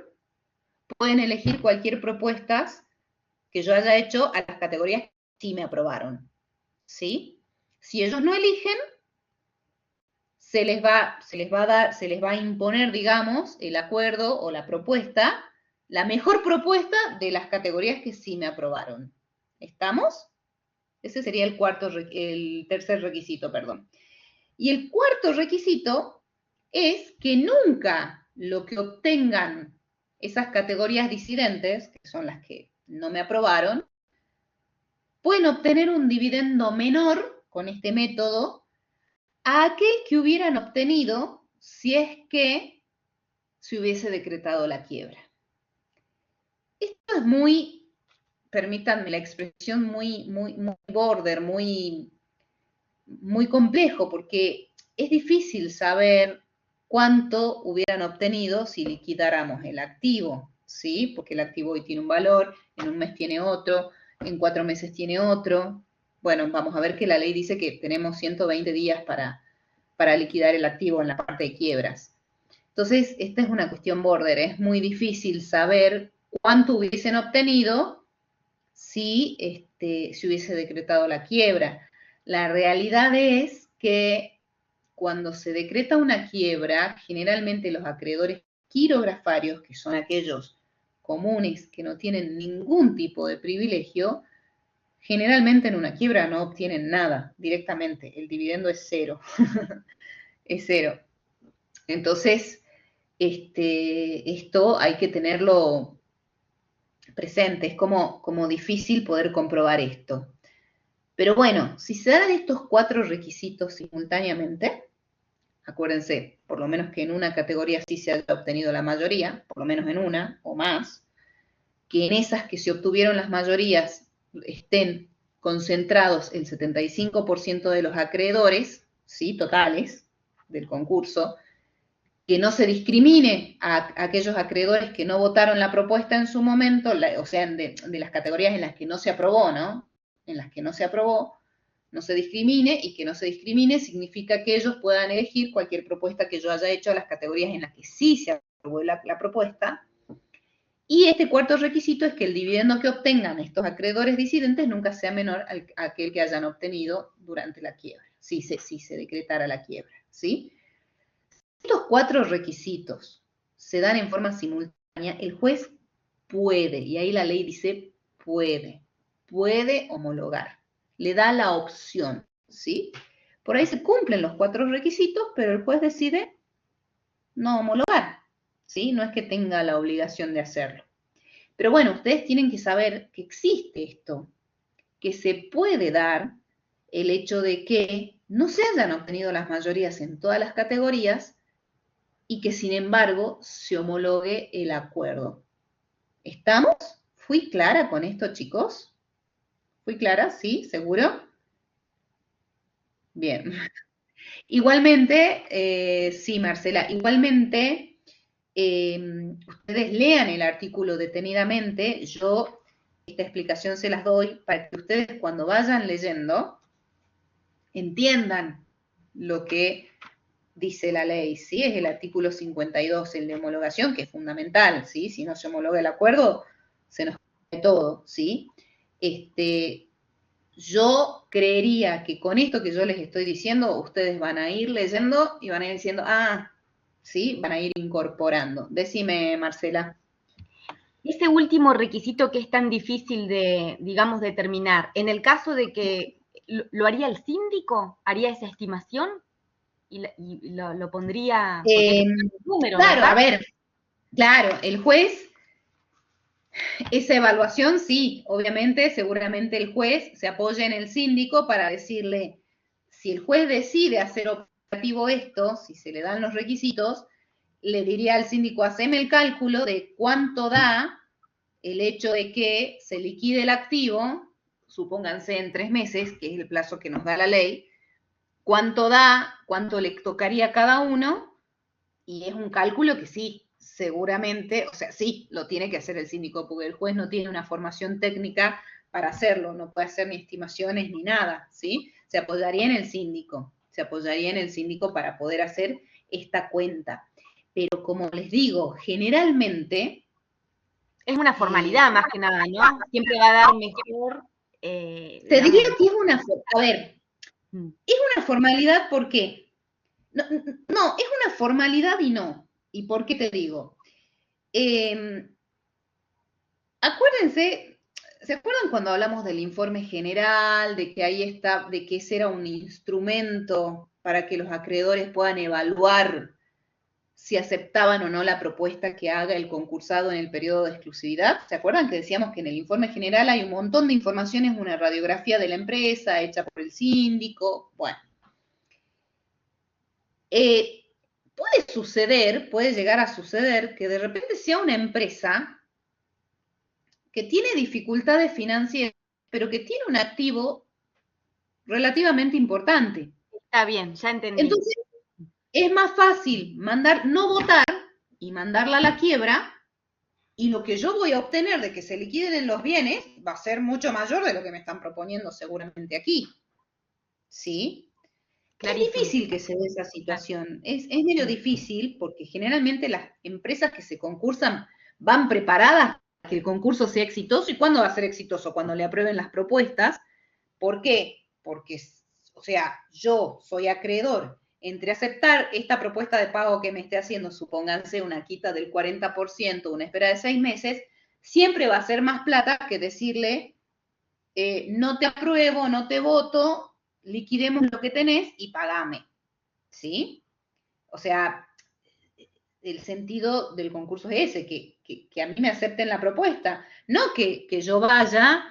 pueden elegir cualquier propuesta que yo haya hecho a las categorías que sí me aprobaron, ¿sí? Si ellos no eligen, se les va a imponer, digamos, el acuerdo o la propuesta la mejor propuesta de las categorías que sí me aprobaron. ¿Estamos? Ese sería el tercer requisito, perdón. Y el cuarto requisito es que nunca lo que obtengan esas categorías disidentes, que son las que no me aprobaron, pueden obtener un dividendo menor con este método a aquel que hubieran obtenido si es que se hubiese decretado la quiebra. Esto es muy, permítanme la expresión, muy border, muy complejo, porque es difícil saber cuánto hubieran obtenido si liquidáramos el activo, ¿sí? Porque el activo hoy tiene un valor, en un mes tiene otro, en 4 meses tiene otro. Bueno, vamos a ver que la ley dice que tenemos 120 días para liquidar el activo en la parte de quiebras. Entonces, esta es una cuestión border, es muy difícil saber cuánto hubiesen obtenido si se hubiese decretado la quiebra. La realidad es que cuando se decreta una quiebra, generalmente los acreedores quirografarios, que son aquellos comunes que no tienen ningún tipo de privilegio, generalmente en una quiebra no obtienen nada directamente, el dividendo es cero, es cero. Entonces, esto hay que tenerlo presente, es como difícil poder comprobar esto. Pero bueno, si se dan estos 4 requisitos simultáneamente, acuérdense, por lo menos que en una categoría sí se haya obtenido la mayoría, por lo menos en una o más, que en esas que se obtuvieron las mayorías estén concentrados el 75% de los acreedores, ¿sí? Totales del concurso, que no se discrimine a aquellos acreedores que no votaron la propuesta en su momento, o sea, de las categorías en las que no se aprobó, ¿no? En las que no se aprobó, no se discrimine, y que no se discrimine significa que ellos puedan elegir cualquier propuesta que yo haya hecho a las categorías en las que sí se aprobó la propuesta. Y este cuarto requisito es que el dividendo que obtengan estos acreedores disidentes nunca sea menor a aquel que hayan obtenido durante la quiebra, si se decretara la quiebra, ¿sí? Estos 4 requisitos se dan en forma simultánea, el juez puede, y ahí la ley dice puede homologar, le da la opción, ¿sí? Por ahí se cumplen los 4 requisitos, pero el juez decide no homologar, ¿sí? No es que tenga la obligación de hacerlo. Pero bueno, ustedes tienen que saber que existe esto, que se puede dar el hecho de que no se hayan obtenido las mayorías en todas las categorías y que sin embargo se homologue el acuerdo. ¿Estamos? ¿Fui clara con esto, chicos? ¿Fui clara? ¿Sí? ¿Seguro? Bien. Igualmente, sí, Marcela, igualmente, ustedes lean el artículo detenidamente. Yo esta explicación se las doy para que ustedes cuando vayan leyendo entiendan lo que dice la ley, ¿sí? Es el artículo 52, el de homologación, que es fundamental, ¿sí? Si no se homologa el acuerdo, se nos cae todo, ¿sí? Yo creería que con esto que yo les estoy diciendo, ustedes van a ir leyendo y van a ir diciendo, ah, ¿sí? Van a ir incorporando. Decime, Marcela. Ese último requisito que es tan difícil de, digamos, determinar, en el caso de que lo haría el síndico, haría esa estimación y lo pondría, número, claro, ¿verdad? A ver, claro, el juez, esa evaluación sí, obviamente, seguramente el juez se apoya en el síndico para decirle, si el juez decide hacer operativo esto, si se le dan los requisitos, le diría al síndico, haceme el cálculo de cuánto da el hecho de que se liquide el activo, supónganse en 3 meses, que es el plazo que nos da la ley, cuánto da, cuánto le tocaría a cada uno, y es un cálculo que sí, seguramente, o sea, sí, lo tiene que hacer el síndico, porque el juez no tiene una formación técnica para hacerlo, no puede hacer ni estimaciones ni nada, ¿sí? Se apoyaría en el síndico para poder hacer esta cuenta. Pero como les digo, generalmente es una formalidad más que nada, ¿no? Siempre va a dar mejor. Te diría que es una, a ver, es una formalidad porque, no, es una formalidad y no. ¿Y por qué te digo? Acuérdense, ¿se acuerdan cuando hablamos del informe general, de que ahí está, de que ese era un instrumento para que los acreedores puedan evaluar si aceptaban o no la propuesta que haga el concursado en el periodo de exclusividad? ¿Se acuerdan que decíamos que en el informe general hay un montón de informaciones, una radiografía de la empresa hecha por el síndico? Bueno. Puede llegar a suceder que de repente sea una empresa que tiene dificultades financieras, pero que tiene un activo relativamente importante. Está bien, ya entendí. Entonces, es más fácil no votar y mandarla a la quiebra, y lo que yo voy a obtener de que se liquiden los bienes va a ser mucho mayor de lo que me están proponiendo seguramente aquí. ¿Sí? Clarísimo. Es difícil que se dé esa situación. Es medio difícil porque generalmente las empresas que se concursan van preparadas para que el concurso sea exitoso. ¿Y cuándo va a ser exitoso? Cuando le aprueben las propuestas. ¿Por qué? Porque, o sea, yo soy acreedor. Entre aceptar esta propuesta de pago que me esté haciendo, supónganse una quita del 40%, una espera de 6 meses, siempre va a ser más plata que decirle, no te apruebo, no te voto, liquidemos lo que tenés y pagame. ¿Sí? O sea, el sentido del concurso es ese, que a mí me acepten la propuesta, no que yo vaya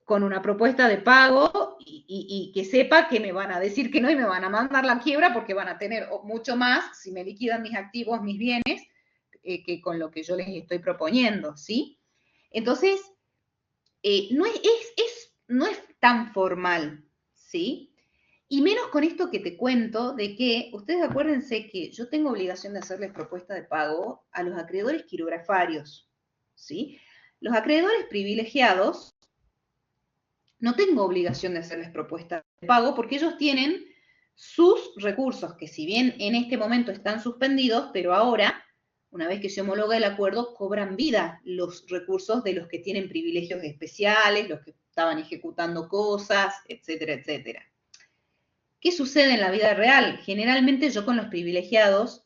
con una propuesta de pago y que sepa que me van a decir que no y me van a mandar la quiebra porque van a tener mucho más si me liquidan mis activos, mis bienes, que con lo que yo les estoy proponiendo, ¿sí? Entonces, no es tan formal, ¿sí? Y menos con esto que te cuento de que, ustedes acuérdense que yo tengo obligación de hacerles propuesta de pago a los acreedores quirografarios, ¿sí? Los acreedores privilegiados no tengo obligación de hacerles propuesta de pago porque ellos tienen sus recursos, que si bien en este momento están suspendidos, pero ahora, una vez que se homologa el acuerdo, cobran vida los recursos de los que tienen privilegios especiales, los que estaban ejecutando cosas, etcétera, etcétera. ¿Qué sucede en la vida real? Generalmente yo con los privilegiados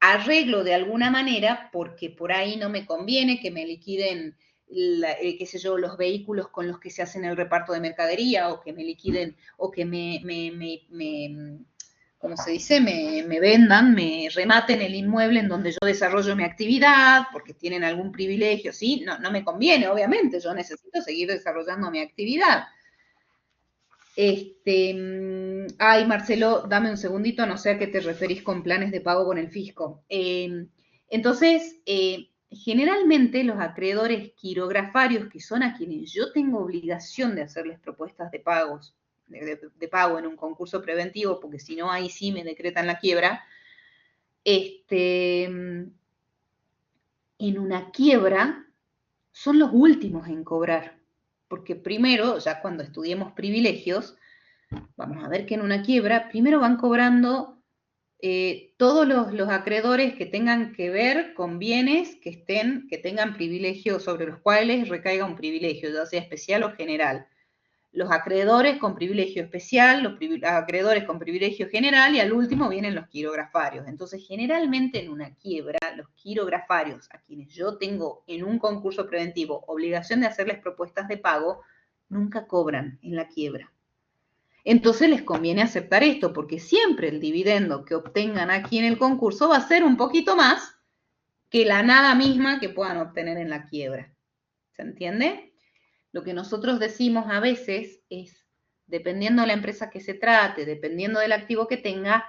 arreglo de alguna manera porque por ahí no me conviene que me liquiden, qué sé yo, los vehículos con los que se hacen el reparto de mercadería o que me liquiden o que ¿cómo se dice? Me vendan, me rematen el inmueble en donde yo desarrollo mi actividad porque tienen algún privilegio, ¿sí? No me conviene, obviamente, yo necesito seguir desarrollando mi actividad. Ay, Marcelo, dame un segundito, no sé a qué te referís con planes de pago con el fisco. Entonces, generalmente los acreedores quirografarios, que son a quienes yo tengo obligación de hacerles propuestas de pagos, de pago en un concurso preventivo, porque si no, ahí sí me decretan la quiebra, en una quiebra son los últimos en cobrar, porque primero, ya cuando estudiemos privilegios, vamos a ver que en una quiebra, primero van cobrando todos los acreedores que tengan que ver con bienes que tengan privilegios, sobre los cuales recaiga un privilegio, ya sea especial o general. Los acreedores con privilegio especial, los acreedores con privilegio general, y al último vienen los quirografarios. Entonces, generalmente en una quiebra, los quirografarios, a quienes yo tengo en un concurso preventivo obligación de hacerles propuestas de pago, nunca cobran en la quiebra. Entonces les conviene aceptar esto, porque siempre el dividendo que obtengan aquí en el concurso va a ser un poquito más que la nada misma que puedan obtener en la quiebra. ¿Se entiende? Lo que nosotros decimos a veces es, dependiendo de la empresa que se trate, dependiendo del activo que tenga,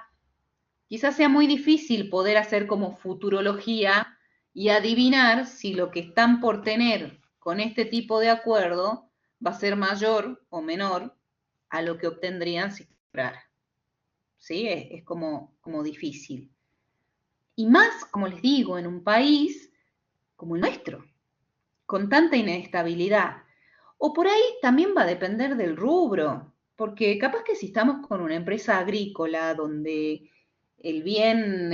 quizás sea muy difícil poder hacer como futurología y adivinar si lo que están por tener con este tipo de acuerdo va a ser mayor o menor a lo que obtendrían si cobrara. ¿Sí? Es como difícil. Y más, como les digo, en un país como el nuestro, con tanta inestabilidad. O por ahí también va a depender del rubro, porque capaz que si estamos con una empresa agrícola donde el bien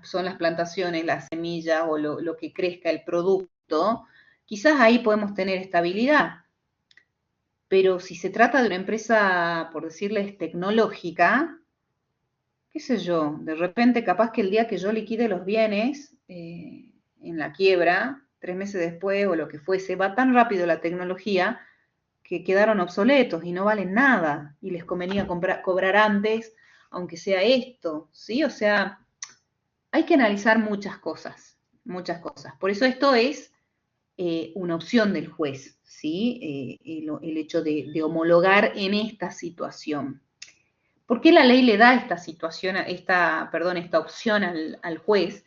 son las plantaciones, las semillas o lo que crezca el producto, quizás ahí podemos tener estabilidad. Pero si se trata de una empresa, por decirles, tecnológica, qué sé yo, de repente capaz que el día que yo liquide los bienes en la quiebra, 3 meses después o lo que fuese, va tan rápido la tecnología que quedaron obsoletos y no valen nada y les convenía cobrar antes, aunque sea esto, ¿sí? O sea, hay que analizar muchas cosas, muchas cosas. Por eso esto es una opción del juez, ¿sí? El hecho de homologar en esta situación. ¿Por qué la ley le da esta situación, esta opción al juez?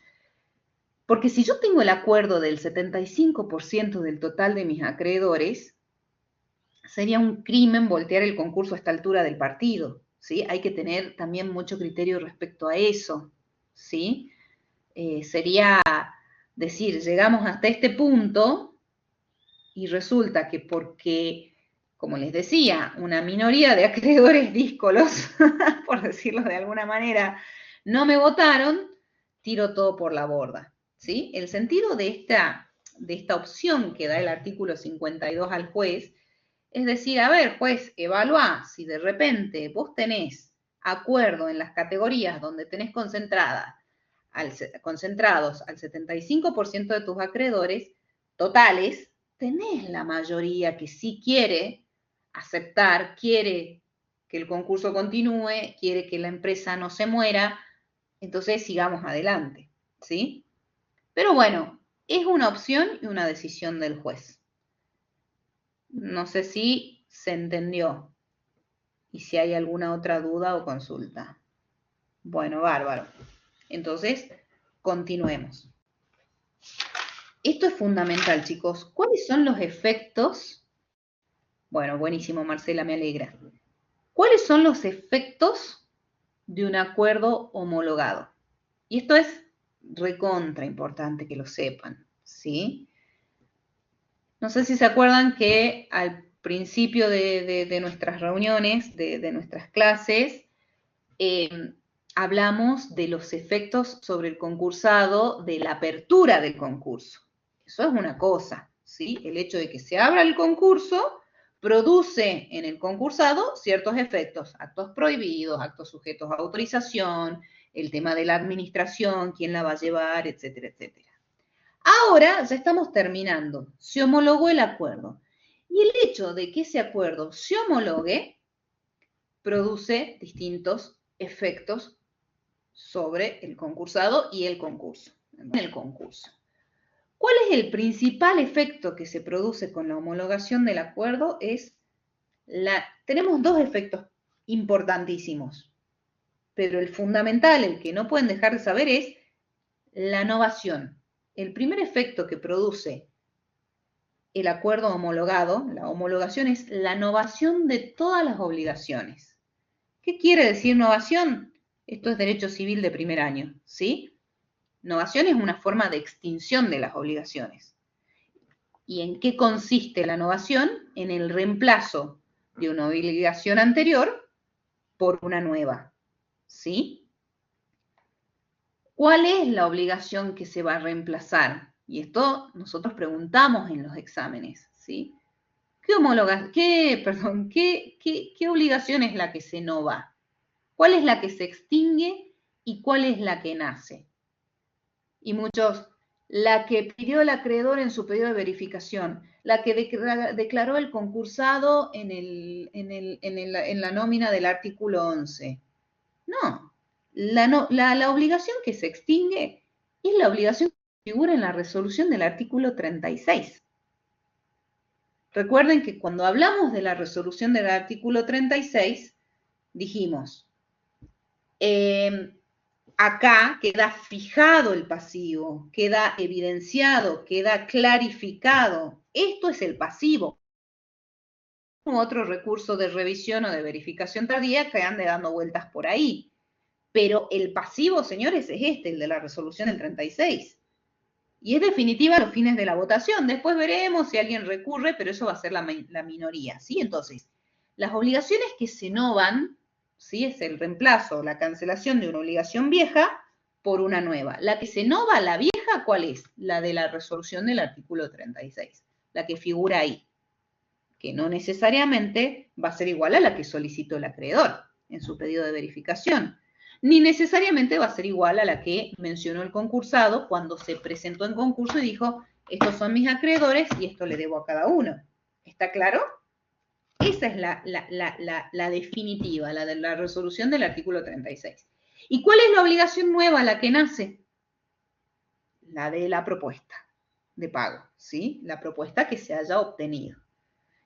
Porque si yo tengo el acuerdo del 75% del total de mis acreedores, sería un crimen voltear el concurso a esta altura del partido, ¿sí? Hay que tener también mucho criterio respecto a eso, ¿sí? Sería decir, llegamos hasta este punto y resulta que porque, como les decía, una minoría de acreedores díscolos, por decirlo de alguna manera, no me votaron, tiro todo por la borda, ¿sí? El sentido de esta opción que da el artículo 52 al juez es decir, a ver, juez, evalúa si de repente vos tenés acuerdo en las categorías donde tenés concentrados al 75% de tus acreedores totales, tenés la mayoría que sí quiere aceptar, quiere que el concurso continúe, quiere que la empresa no se muera, entonces sigamos adelante, ¿sí? Pero bueno, es una opción y una decisión del juez. No sé si se entendió y si hay alguna otra duda o consulta. Bueno, bárbaro. Entonces, continuemos. Esto es fundamental, chicos. ¿Cuáles son los efectos? Bueno, buenísimo, Marcela, me alegra. ¿Cuáles son los efectos de un acuerdo homologado? Y esto es recontra importante que lo sepan, ¿sí? No sé si se acuerdan que al principio de nuestras reuniones, de nuestras clases, hablamos de los efectos sobre el concursado de la apertura del concurso. Eso es una cosa, ¿sí? El hecho de que se abra el concurso produce en el concursado ciertos efectos, actos prohibidos, actos sujetos a autorización, el tema de la administración, quién la va a llevar, etcétera, etcétera. Ahora ya estamos terminando, se homologó el acuerdo. Y el hecho de que ese acuerdo se homologue produce distintos efectos sobre el concursado y el concurso. ¿Cuál es el principal efecto que se produce con la homologación del acuerdo? Tenemos dos efectos importantísimos, pero el fundamental, el que no pueden dejar de saber, es la novación. El primer efecto que produce el acuerdo homologado, la homologación, es la novación de todas las obligaciones. ¿Qué quiere decir novación? Esto es derecho civil de primer año, ¿sí? Novación es una forma de extinción de las obligaciones. ¿Y en qué consiste la novación? En el reemplazo de una obligación anterior por una nueva, ¿sí? ¿Cuál es la obligación que se va a reemplazar? Y esto nosotros preguntamos en los exámenes, ¿sí? ¿Qué obligación es la que se nova? ¿Cuál es la que se extingue y cuál es la que nace? Y muchos, la que pidió el acreedor en su pedido de verificación, la que declaró el concursado en la nómina del artículo 11. No, la obligación que se extingue es la obligación que figura en la resolución del artículo 36. Recuerden que cuando hablamos de la resolución del artículo 36, dijimos, acá queda fijado el pasivo, queda evidenciado, queda clarificado. Esto es el pasivo. Otro recurso de revisión o de verificación tardía que ande dando vueltas por ahí. Pero el pasivo, señores, es el de la resolución del 36. Y es definitiva a los fines de la votación. Después veremos si alguien recurre, pero eso va a ser la minoría, ¿sí? Entonces, las obligaciones que se novan, ¿sí? Es el reemplazo, la cancelación de una obligación vieja por una nueva. La que se nova, la vieja, ¿cuál es? La de la resolución del artículo 36, la que figura ahí, que no necesariamente va a ser igual a la que solicitó el acreedor en su pedido de verificación, ni necesariamente va a ser igual a la que mencionó el concursado cuando se presentó en concurso y dijo, Estos son mis acreedores y esto le debo a cada uno. ¿Está claro? Esa es la definitiva, la de la resolución del artículo 36. ¿Y cuál es la obligación nueva, la que nace? La de la propuesta de pago, ¿sí? La propuesta que se haya obtenido.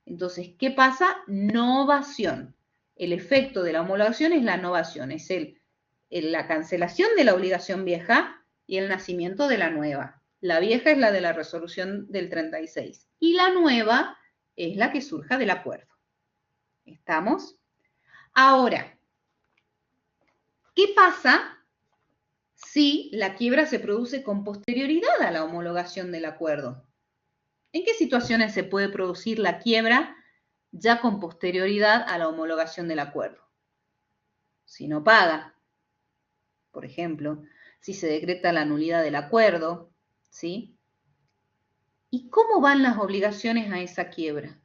Entonces, ¿qué pasa? Novación. El efecto de la homologación es la novación, es la cancelación de la obligación vieja y el nacimiento de la nueva. La vieja es la de la resolución del 36 y la nueva es la que surja del acuerdo. ¿Estamos? Ahora, ¿qué pasa si la quiebra se produce con posterioridad a la homologación del acuerdo? ¿En qué situaciones se puede producir la quiebra ya con posterioridad a la homologación del acuerdo? Si no paga, por ejemplo, si se decreta la nulidad del acuerdo, ¿sí? ¿Y cómo van las obligaciones a esa quiebra?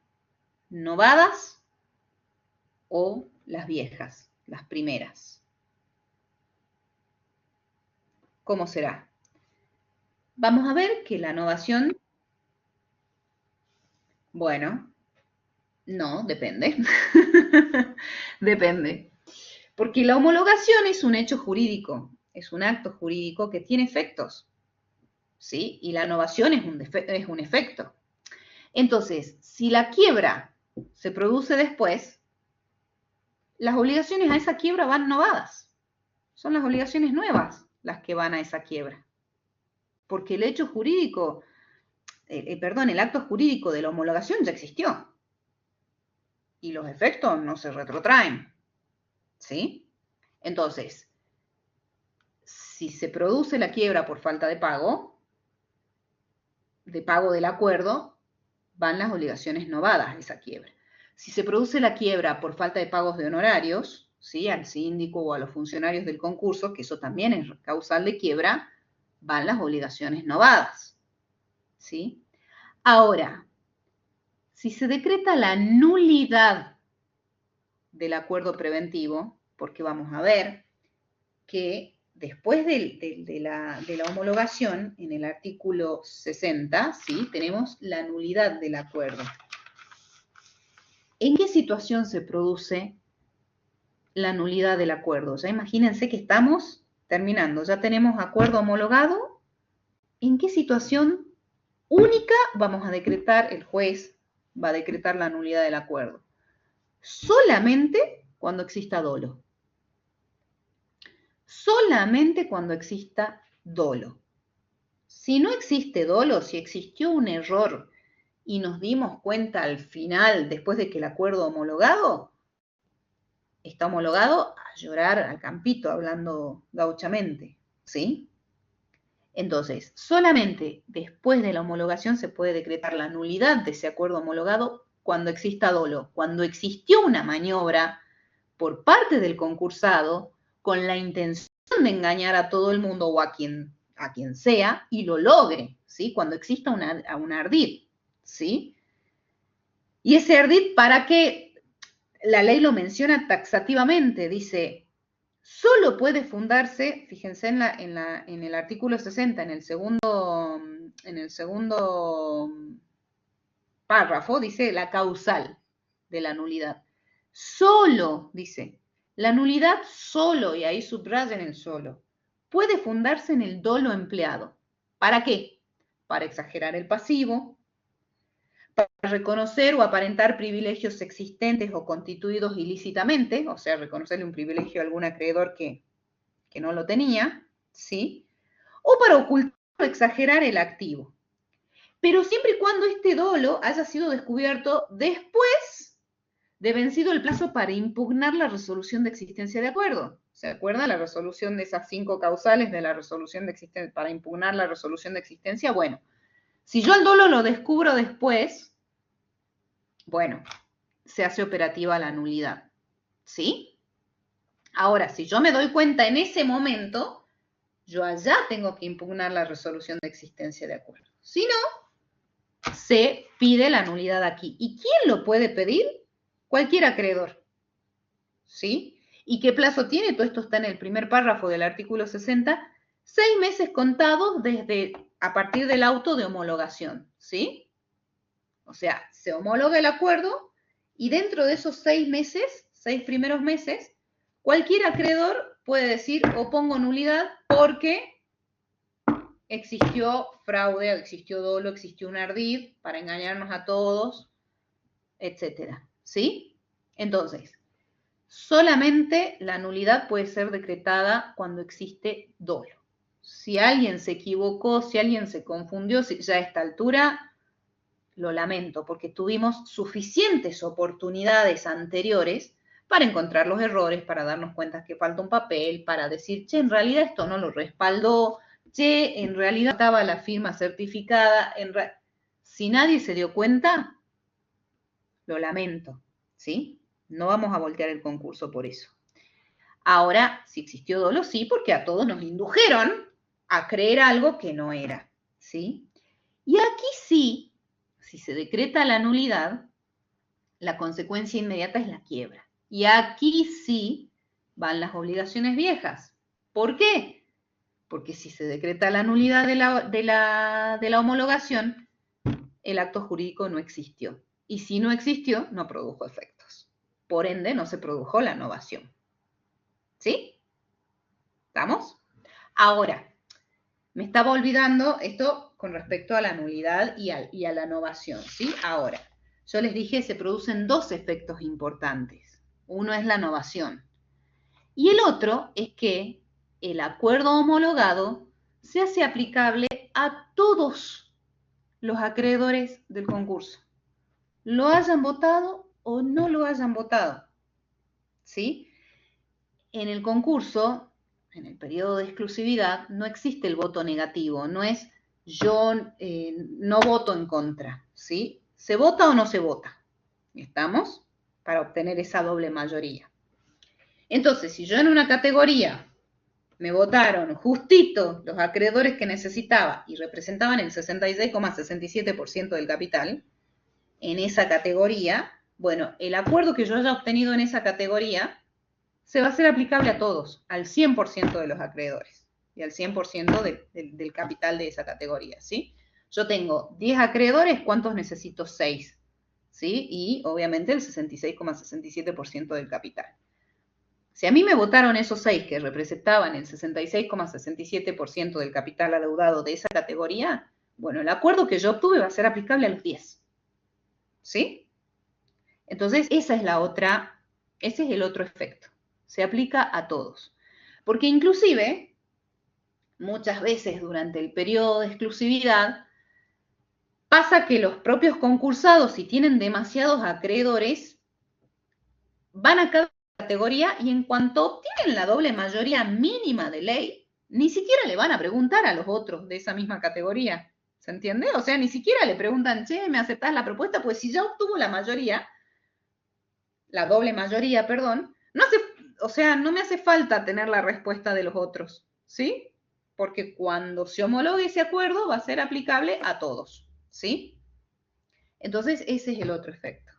¿Novadas o las viejas, las primeras? ¿Cómo será? Vamos a ver que la novación, bueno, no, depende. Depende. Porque la homologación es un hecho jurídico, es un acto jurídico que tiene efectos, ¿sí? Y la novación es un efecto. Entonces, si la quiebra se produce después, las obligaciones a esa quiebra van novadas. Son las obligaciones nuevas las que van a esa quiebra. Porque el hecho jurídico, el acto jurídico de la homologación ya existió. Y los efectos no se retrotraen. ¿Sí? Entonces, si se produce la quiebra por falta de pago del acuerdo, van las obligaciones novadas a esa quiebra. Si se produce la quiebra por falta de pagos de honorarios, ¿sí? Al síndico o a los funcionarios del concurso, que eso también es causal de quiebra, van las obligaciones novadas, ¿sí? Ahora, si se decreta la nulidad del acuerdo preventivo, porque vamos a ver que después de la homologación, en el artículo 60, ¿sí? Tenemos la nulidad del acuerdo. ¿En qué situación se produce la nulidad del acuerdo? Ya imagínense que estamos terminando, ya tenemos acuerdo homologado. ¿En qué situación única vamos a decretar, el juez va a decretar la nulidad del acuerdo? Solamente cuando exista dolo. Solamente cuando exista dolo. Si no existe dolo, si existió un error y nos dimos cuenta al final, después de que el acuerdo homologado, está homologado, a llorar al campito, hablando gauchamente, ¿sí? Entonces, solamente después de la homologación se puede decretar la nulidad de ese acuerdo homologado cuando exista dolo, cuando existió una maniobra por parte del concursado con la intención de engañar a todo el mundo o a quien sea y lo logre, ¿sí? Cuando exista un ardid, ¿sí? Y ese ardid, ¿para qué? La ley lo menciona taxativamente, dice, solo puede fundarse, fíjense en el artículo 60, en el segundo párrafo, dice la causal de la nulidad. Solo, dice, la nulidad solo, y ahí subrayen el solo, puede fundarse en el dolo empleado. ¿Para qué? Para exagerar el pasivo, para reconocer o aparentar privilegios existentes o constituidos ilícitamente, o sea, reconocerle un privilegio a algún acreedor que no lo tenía, ¿sí? O para ocultar o exagerar el activo. Pero siempre y cuando este dolo haya sido descubierto después de vencido el plazo para impugnar la resolución de existencia de acuerdo. ¿Se acuerda la resolución de esas 5 causales de la resolución de existencia, para impugnar la resolución de existencia? Bueno, si yo el dolo lo descubro después, bueno, se hace operativa la nulidad, ¿sí? Ahora, si yo me doy cuenta en ese momento, yo allá tengo que impugnar la resolución de existencia de acuerdo. Si no, se pide la nulidad aquí. ¿Y quién lo puede pedir? Cualquier acreedor, ¿sí? ¿Y qué plazo tiene? Todo esto está en el primer párrafo del artículo 60. 6 meses contados desde a partir del auto de homologación, ¿sí? O sea, se homologa el acuerdo y dentro de esos 6 meses, 6 primeros meses, cualquier acreedor puede decir opongo nulidad porque existió fraude, existió dolo, existió un ardid para engañarnos a todos, etcétera, ¿sí? Entonces, solamente la nulidad puede ser decretada cuando existe dolo. Si alguien se equivocó, si alguien se confundió, ya a esta altura, lo lamento, porque tuvimos suficientes oportunidades anteriores para encontrar los errores, para darnos cuenta que falta un papel, para decir, che, en realidad esto no lo respaldó, che, en realidad estaba la firma certificada. Si nadie se dio cuenta, lo lamento, ¿sí? No vamos a voltear el concurso por eso. Ahora, si existió dolo, sí, porque a todos nos indujeron a creer algo que no era, ¿sí? Y aquí sí, si se decreta la nulidad, la consecuencia inmediata es la quiebra. Y aquí sí van las obligaciones viejas. ¿Por qué? Porque si se decreta la nulidad de la homologación, el acto jurídico no existió. Y si no existió, no produjo efectos. Por ende, no se produjo la novación. ¿Sí? ¿Estamos? Ahora, me estaba olvidando esto con respecto a la nulidad y a la novación, ¿sí? Ahora, yo les dije, se producen 2 efectos importantes. Uno es la novación. Y el otro es que el acuerdo homologado se hace aplicable a todos los acreedores del concurso. Lo hayan votado o no lo hayan votado, ¿sí? En el concurso, en el periodo de exclusividad, no existe el voto negativo, no es yo no voto en contra, ¿sí? ¿Se vota o no se vota? ¿Estamos? Para obtener esa doble mayoría. Entonces, si yo en una categoría me votaron justito los acreedores que necesitaba y representaban el 66,67% del capital, en esa categoría, bueno, el acuerdo que yo haya obtenido en esa categoría se va a hacer aplicable a todos, al 100% de los acreedores y al 100% del capital de esa categoría, ¿sí? Yo tengo 10 acreedores, ¿cuántos necesito? 6, ¿sí? Y obviamente el 66,67% del capital. Si a mí me votaron esos 6 que representaban el 66,67% del capital adeudado de esa categoría, bueno, el acuerdo que yo obtuve va a ser aplicable a los 10, ¿sí? Entonces, ese es el otro efecto. Se aplica a todos. Porque inclusive, muchas veces durante el periodo de exclusividad, pasa que los propios concursados, si tienen demasiados acreedores, van a cada categoría y en cuanto obtienen la doble mayoría mínima de ley, ni siquiera le van a preguntar a los otros de esa misma categoría. ¿Se entiende? O sea, ni siquiera le preguntan, che, ¿me aceptás la propuesta? Pues si ya obtuvo la mayoría, la doble mayoría, perdón, no me hace falta tener la respuesta de los otros, ¿sí? Porque cuando se homologue ese acuerdo va a ser aplicable a todos, ¿sí? Entonces, ese es el otro efecto.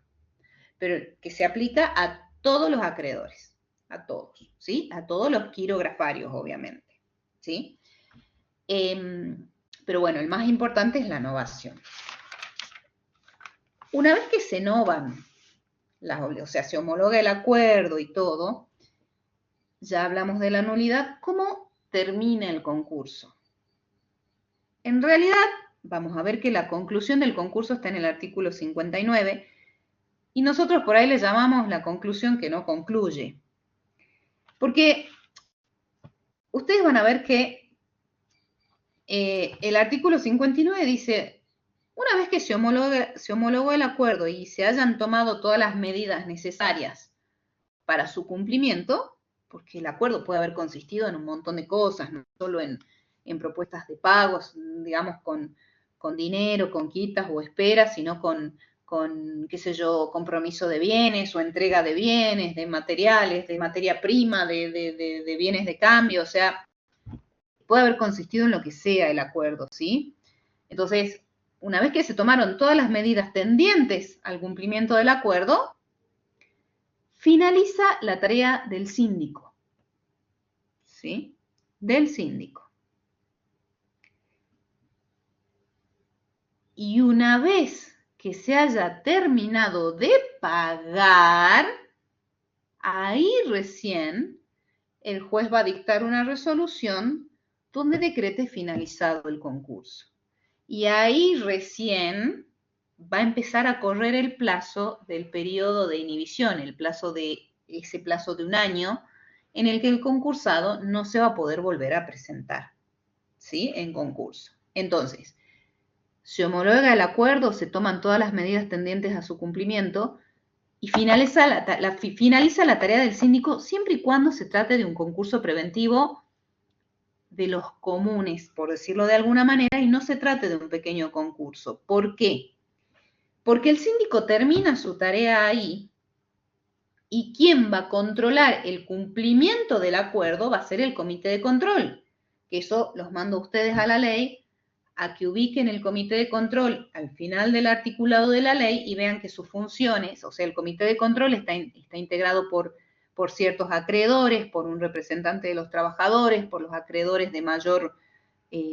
Pero que se aplica a todos los acreedores, a todos, ¿sí? A todos los quirografarios, obviamente, ¿sí? Pero bueno, el más importante es la novación. Una vez que se novan, o sea, se homologa el acuerdo y todo, ya hablamos de la nulidad, ¿cómo termina el concurso? En realidad, vamos a ver que la conclusión del concurso está en el artículo 59 y nosotros por ahí le llamamos la conclusión que no concluye. Porque ustedes van a ver que el artículo 59 dice, una vez que se homologó el acuerdo y se hayan tomado todas las medidas necesarias para su cumplimiento, porque el acuerdo puede haber consistido en un montón de cosas, no solo en propuestas de pagos, digamos, con dinero, con quitas o esperas, sino con, qué sé yo, compromiso de bienes o entrega de bienes, de materiales, de materia prima, de bienes de cambio, o sea, puede haber consistido en lo que sea el acuerdo, ¿sí? Entonces, una vez que se tomaron todas las medidas tendientes al cumplimiento del acuerdo, finaliza la tarea del síndico, ¿sí? Del síndico. Y una vez que se haya terminado de pagar, ahí recién el juez va a dictar una resolución donde decrete finalizado el concurso. Y ahí recién va a empezar a correr el plazo del periodo de inhibición, ese plazo de un año, en el que el concursado no se va a poder volver a presentar, ¿sí? En concurso. Entonces, se homologa el acuerdo, se toman todas las medidas tendientes a su cumplimiento y finaliza la tarea del síndico siempre y cuando se trate de un concurso preventivo de los comunes, por decirlo de alguna manera, y no se trate de un pequeño concurso. ¿Por qué? Porque el síndico termina su tarea ahí y quien va a controlar el cumplimiento del acuerdo va a ser el comité de control, que eso los mando a ustedes a la ley, a que ubiquen el comité de control al final del articulado de la ley y vean que sus funciones, o sea, el comité de control está integrado por ciertos acreedores, por un representante de los trabajadores, por los acreedores de mayor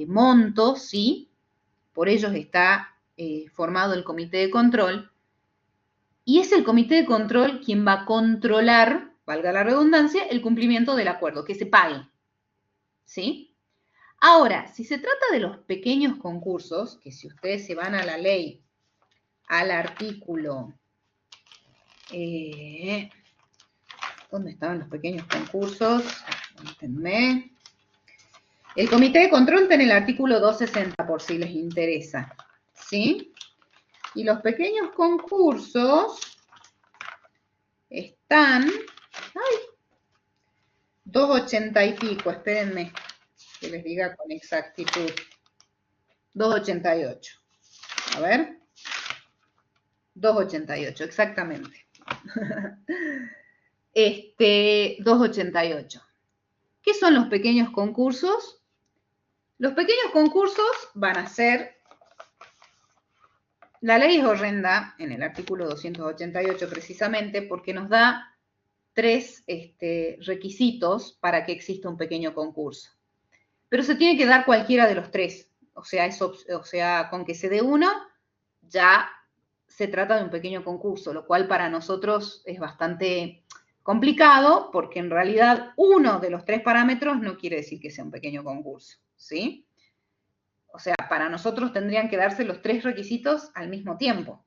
monto, ¿sí? Por ellos está formado el comité de control, y es el comité de control quien va a controlar, valga la redundancia, el cumplimiento del acuerdo, que se pague, ¿sí? Ahora, si se trata de los pequeños concursos, que si ustedes se van a la ley, al artículo, ¿dónde estaban los pequeños concursos? Cuéntenme. El comité de control está en el artículo 260, por si les interesa, ¿sí? Y los pequeños concursos están, ay, 280 y pico, espérenme que les diga con exactitud. 288. A ver. 288, exactamente. 288. ¿Qué son los pequeños concursos? Los pequeños concursos van a ser, la ley es horrenda en el artículo 288 precisamente porque nos da 3 requisitos para que exista un pequeño concurso. Pero se tiene que dar cualquiera de los 3. O sea, con que se dé uno, ya se trata de un pequeño concurso, lo cual para nosotros es bastante complicado porque en realidad uno de los 3 parámetros no quiere decir que sea un pequeño concurso, ¿sí? O sea, para nosotros tendrían que darse los 3 requisitos al mismo tiempo,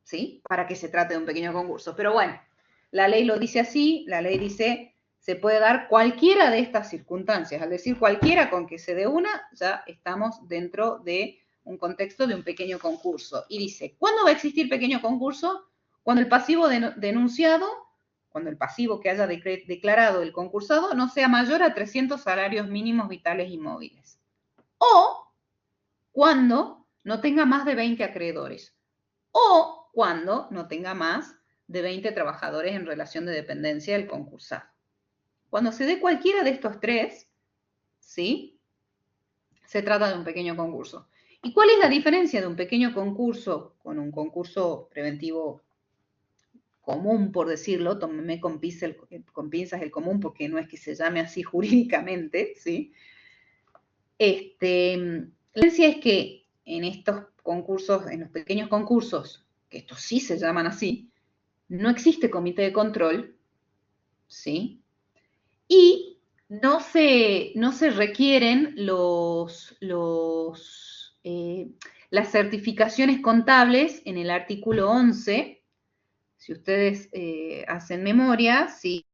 ¿sí? Para que se trate de un pequeño concurso. Pero bueno, la ley lo dice así, la ley dice se puede dar cualquiera de estas circunstancias. Al decir cualquiera con que se dé una, ya estamos dentro de un contexto de un pequeño concurso. Y dice, ¿cuándo va a existir pequeño concurso? Cuando el pasivo denunciado, cuando el pasivo que haya declarado el concursado no sea mayor a 300 salarios mínimos vitales y móviles. O cuando no tenga más de 20 acreedores. O cuando no tenga más de 20 trabajadores en relación de dependencia del concursado. Cuando se dé cualquiera de estos 3, ¿sí? Se trata de un pequeño concurso. ¿Y cuál es la diferencia de un pequeño concurso con un concurso preventivo común, por decirlo? Tómenme con pinzas el común porque no es que se llame así jurídicamente, ¿sí? La diferencia es que en estos concursos, en los pequeños concursos, que estos sí se llaman así, no existe comité de control, ¿sí? Y no se requieren las certificaciones contables en el artículo 11, si ustedes hacen memoria, ¿sí?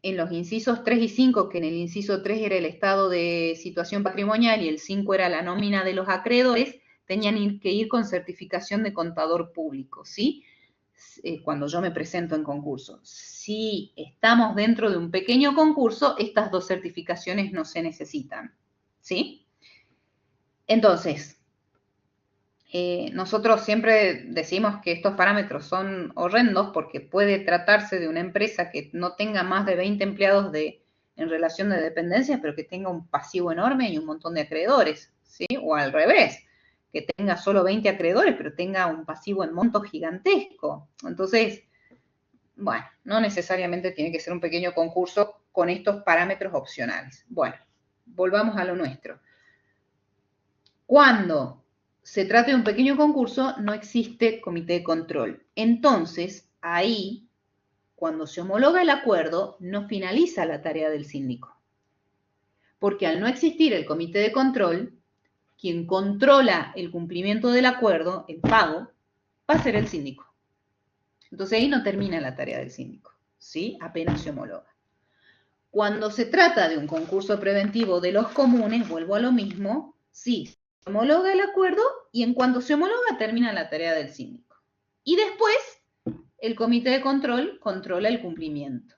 En los incisos 3 y 5, que en el inciso 3 era el estado de situación patrimonial y el 5 era la nómina de los acreedores, tenían que ir con certificación de contador público, ¿sí? Cuando yo me presento en concurso. Si estamos dentro de un pequeño concurso, estas 2 certificaciones no se necesitan, ¿sí? Entonces, nosotros siempre decimos que estos parámetros son horrendos porque puede tratarse de una empresa que no tenga más de 20 empleados en relación de dependencias, pero que tenga un pasivo enorme y un montón de acreedores, ¿sí? O al revés, que tenga solo 20 acreedores, pero tenga un pasivo en monto gigantesco. Entonces, bueno, no necesariamente tiene que ser un pequeño concurso con estos parámetros opcionales. Bueno, volvamos a lo nuestro. Cuando se trata de un pequeño concurso, no existe comité de control. Entonces, ahí, cuando se homologa el acuerdo, no finaliza la tarea del síndico. Porque al no existir el comité de control, quien controla el cumplimiento del acuerdo, el pago, va a ser el síndico. Entonces ahí no termina la tarea del síndico, ¿sí? Apenas se homologa. Cuando se trata de un concurso preventivo de los comunes, vuelvo a lo mismo, sí, se homologa el acuerdo y en cuanto se homologa termina la tarea del síndico. Y después el comité de control controla el cumplimiento.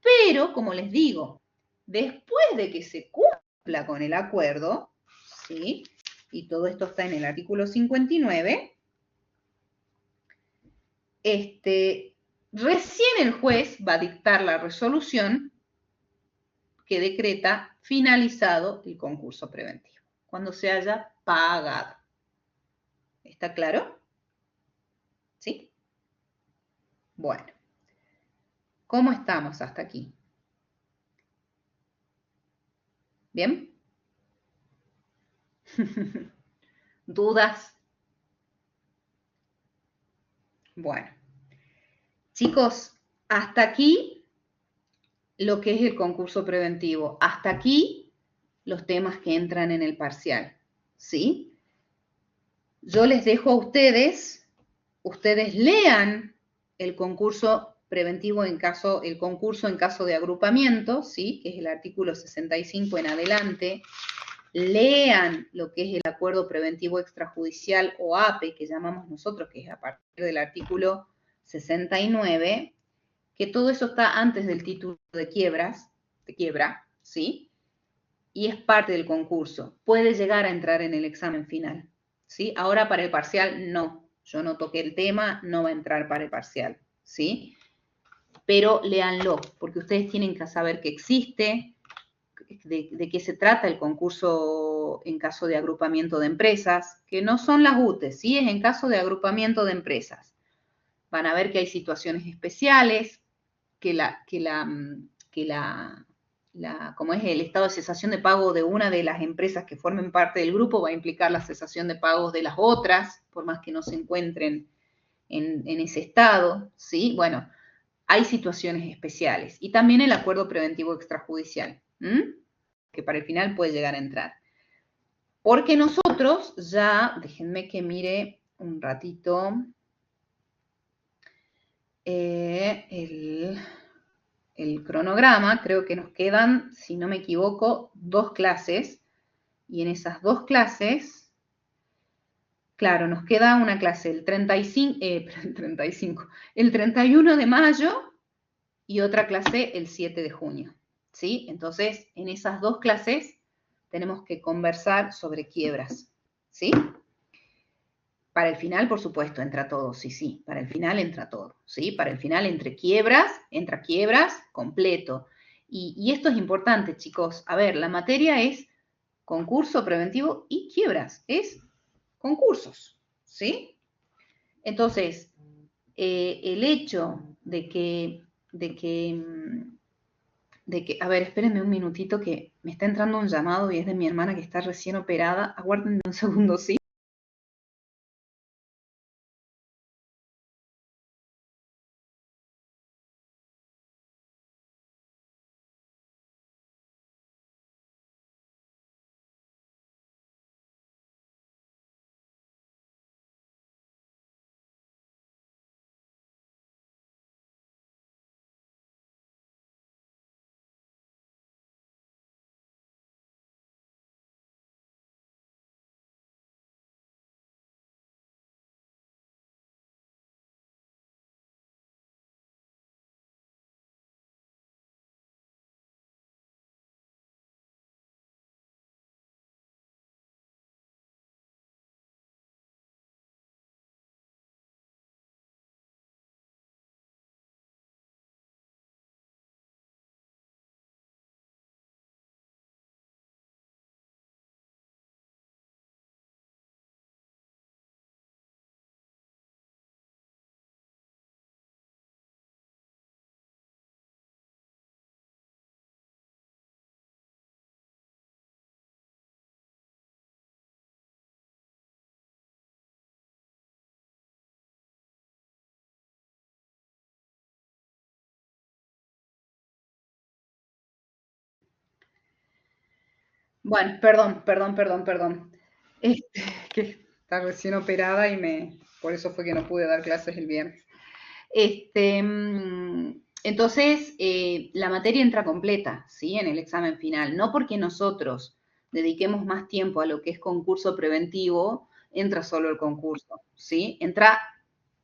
Pero, como les digo, después de que se cumpla con el acuerdo, ¿sí? Y todo esto está en el artículo 59, recién el juez va a dictar la resolución que decreta finalizado el concurso preventivo, cuando se haya pagado. ¿Está claro? ¿Sí? Bueno, ¿cómo estamos hasta aquí? ¿Bien? ¿Dudas? Bueno, chicos, hasta aquí lo que es el concurso preventivo. Hasta aquí los temas que entran en el parcial, ¿sí? Yo les dejo a ustedes lean el concurso preventivo el concurso en caso de agrupamiento, ¿sí? Que es el artículo 65 en adelante. Lean lo que es el acuerdo preventivo extrajudicial o APE, que llamamos nosotros, que es a partir del artículo 69, que todo eso está antes del título de quiebra, ¿sí? Y es parte del concurso. Puede llegar a entrar en el examen final, ¿sí? Ahora para el parcial no. Yo no toqué el tema, no va a entrar para el parcial, ¿sí? Pero léanlo, porque ustedes tienen que saber que existe, de qué se trata el concurso en caso de agrupamiento de empresas, que no son las UTES, ¿sí? Es en caso de agrupamiento de empresas. Van a ver que hay situaciones especiales, como es el estado de cesación de pago de una de las empresas que formen parte del grupo, va a implicar la cesación de pagos de las otras, por más que no se encuentren en ese estado, ¿sí? Bueno, hay situaciones especiales. Y también el acuerdo preventivo extrajudicial, que para el final puede llegar a entrar. Porque nosotros ya, déjenme que mire un ratito el cronograma, creo que nos quedan, si no me equivoco, 2 clases, y en esas 2 clases, claro, nos queda una clase el 31 de mayo y otra clase el 7 de junio, ¿sí? Entonces, en esas 2 clases tenemos que conversar sobre quiebras, ¿sí? Para el final, por supuesto, entra todo, sí, para el final entra todo, ¿sí? Para el final entra quiebras completo. Y esto es importante, chicos. A ver, la materia es concurso preventivo y quiebras, es concursos, ¿sí? Entonces, el hecho de que, a ver, espérenme un minutito que me está entrando un llamado y es de mi hermana que está recién operada. Aguárdenme un segundo, ¿sí? Bueno, perdón. Que está recién operada y por eso fue que no pude dar clases el viernes. Entonces, la materia entra completa, ¿sí? En el examen final. No porque nosotros dediquemos más tiempo a lo que es concurso preventivo, entra solo el concurso, ¿sí? Entra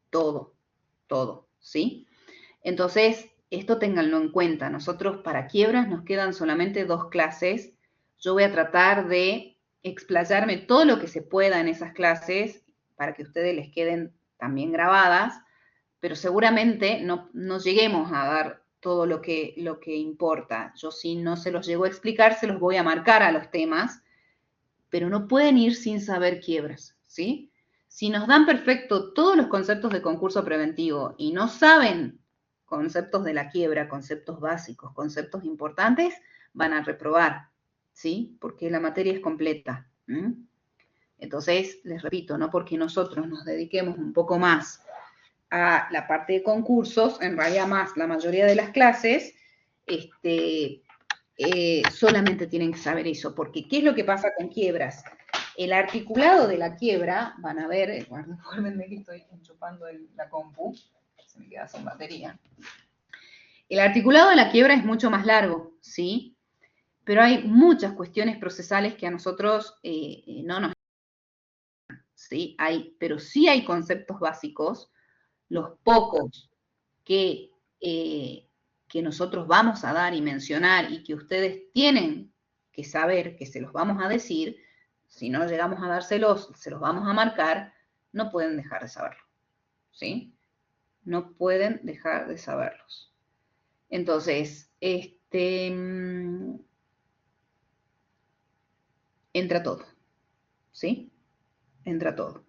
todo, ¿sí? Entonces, esto ténganlo en cuenta. Nosotros para quiebras nos quedan solamente 2 clases. Yo voy a tratar de explayarme todo lo que se pueda en esas clases para que a ustedes les queden también grabadas, pero seguramente no lleguemos a dar todo lo que importa. Yo si no se los llego a explicar, se los voy a marcar a los temas, pero no pueden ir sin saber quiebras, ¿sí? Si nos dan perfecto todos los conceptos de concurso preventivo y no saben conceptos de la quiebra, conceptos básicos, conceptos importantes, van a reprobar, ¿sí? Porque la materia es completa. Entonces, les repito, no porque nosotros nos dediquemos un poco más a la parte de concursos, en realidad más la mayoría de las clases, solamente tienen que saber eso, porque ¿qué es lo que pasa con quiebras? El articulado de la quiebra, van a ver, guárdenme que estoy enchufando la compu, se me queda sin batería. El articulado de la quiebra es mucho más largo, ¿sí? Pero hay muchas cuestiones procesales que a nosotros no nos... ¿sí? Pero sí hay conceptos básicos, los pocos que nosotros vamos a dar y mencionar y que ustedes tienen que saber, que se los vamos a decir, si no llegamos a dárselos, se los vamos a marcar, no pueden dejar de saberlo, ¿sí? No pueden dejar de saberlos. Entonces, entra todo, ¿sí? Entra todo.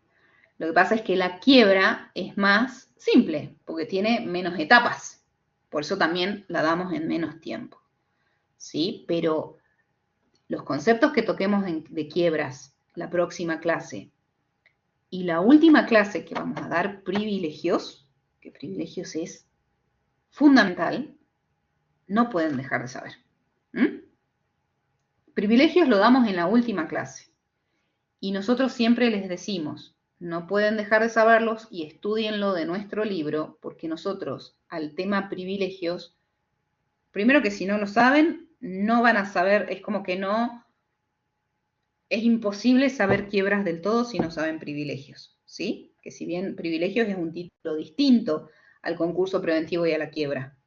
Lo que pasa es que la quiebra es más simple, porque tiene menos etapas. Por eso también la damos en menos tiempo, ¿sí? Pero los conceptos que toquemos de quiebras, la próxima clase, y la última clase que vamos a dar, privilegios, que privilegios es fundamental, no pueden dejar de saber. Privilegios lo damos en la última clase. Y nosotros siempre les decimos, no pueden dejar de saberlos y estudienlo de nuestro libro, porque nosotros al tema privilegios, primero que si no lo saben, no van a saber, es como que no, es imposible saber quiebras del todo si no saben privilegios, ¿sí? Que si bien privilegios es un título distinto al concurso preventivo y a la quiebra,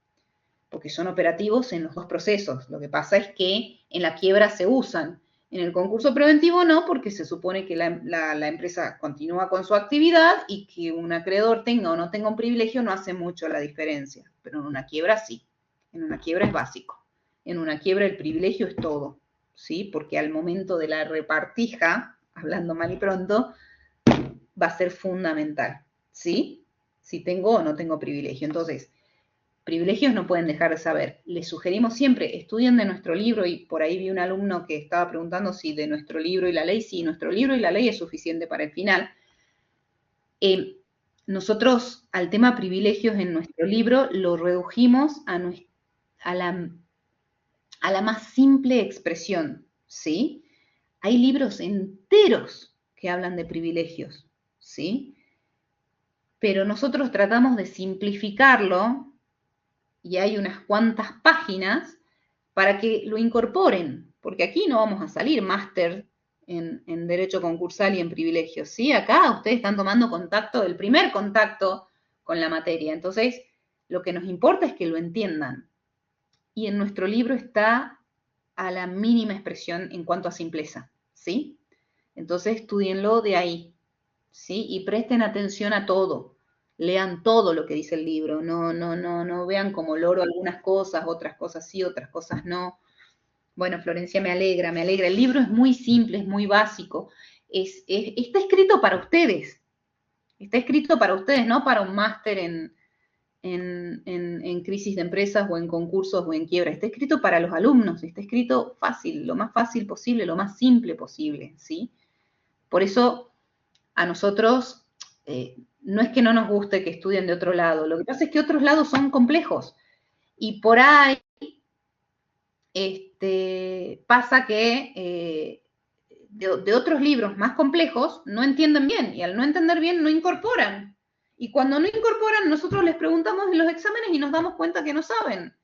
porque son operativos en los dos procesos. Lo que pasa es que en la quiebra se usan. En el concurso preventivo no, porque se supone que la empresa continúa con su actividad y que un acreedor tenga o no tenga un privilegio no hace mucho la diferencia. Pero en una quiebra sí. En una quiebra es básico. En una quiebra el privilegio es todo, ¿sí? Porque al momento de la repartija, hablando mal y pronto, va a ser fundamental, ¿sí? Si tengo o no tengo privilegio. Entonces, privilegios no pueden dejar de saber. Les sugerimos siempre, estudien de nuestro libro, y por ahí vi un alumno que estaba preguntando si de nuestro libro y la ley, sí, nuestro libro y la ley es suficiente para el final. Nosotros al tema privilegios en nuestro libro lo redujimos a la más simple expresión, ¿sí? Hay libros enteros que hablan de privilegios, ¿sí? Pero nosotros tratamos de simplificarlo y hay unas cuantas páginas para que lo incorporen, porque aquí no vamos a salir máster en Derecho Concursal y en Privilegios, ¿sí? Acá ustedes están tomando contacto, el primer contacto con la materia, entonces lo que nos importa es que lo entiendan. Y en nuestro libro está a la mínima expresión en cuanto a simpleza, ¿sí? Entonces estudienlo de ahí, ¿sí? Y presten atención a todo. Lean todo lo que dice el libro, no vean como loro algunas cosas, otras cosas sí, otras cosas no. Bueno, Florencia, me alegra. El libro es muy simple, es muy básico. Está escrito para ustedes. Está escrito para ustedes, no para un máster en crisis de empresas o en concursos o en quiebra. Está escrito para los alumnos, está escrito fácil, lo más fácil posible, lo más simple posible, ¿sí? Por eso a nosotros no es que no nos guste que estudien de otro lado, lo que pasa es que otros lados son complejos y por ahí pasa que de otros libros más complejos no entienden bien, y al no entender bien no incorporan. Y cuando no incorporan, nosotros les preguntamos en los exámenes y nos damos cuenta que no saben.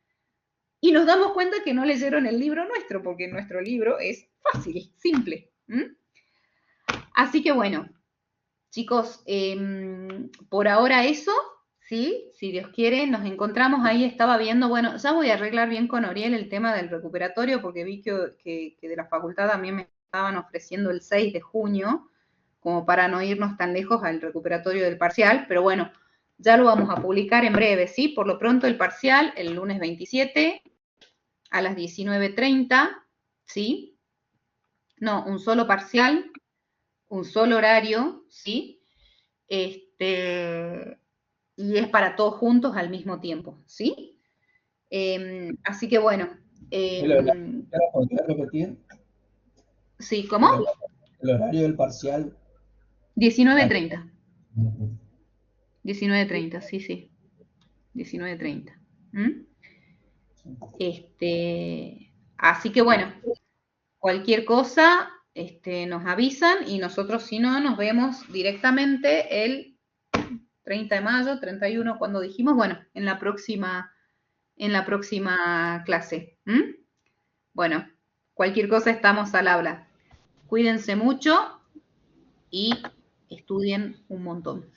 Y nos damos cuenta que no leyeron el libro nuestro, porque nuestro libro es fácil, simple. Así que bueno, chicos, por ahora eso, ¿sí? Si Dios quiere, nos encontramos ahí, estaba viendo, bueno, ya voy a arreglar bien con Oriel el tema del recuperatorio, porque vi que de la facultad también me estaban ofreciendo el 6 de junio, como para no irnos tan lejos al recuperatorio del parcial, pero bueno, ya lo vamos a publicar en breve, ¿sí? Por lo pronto el parcial el lunes 27 a las 19:30, ¿sí? No, un solo parcial, un solo horario, ¿sí? Y es para todos juntos al mismo tiempo, ¿sí? Así que bueno. ¿Podrías repetir? Sí, ¿cómo? El horario del parcial. 19:30. 19:30, sí. 19:30. Así que bueno, cualquier cosa nos avisan y nosotros si no nos vemos directamente el 30 de mayo, 31, cuando dijimos, bueno, en la próxima clase. Bueno, cualquier cosa estamos al habla. Cuídense mucho y estudien un montón.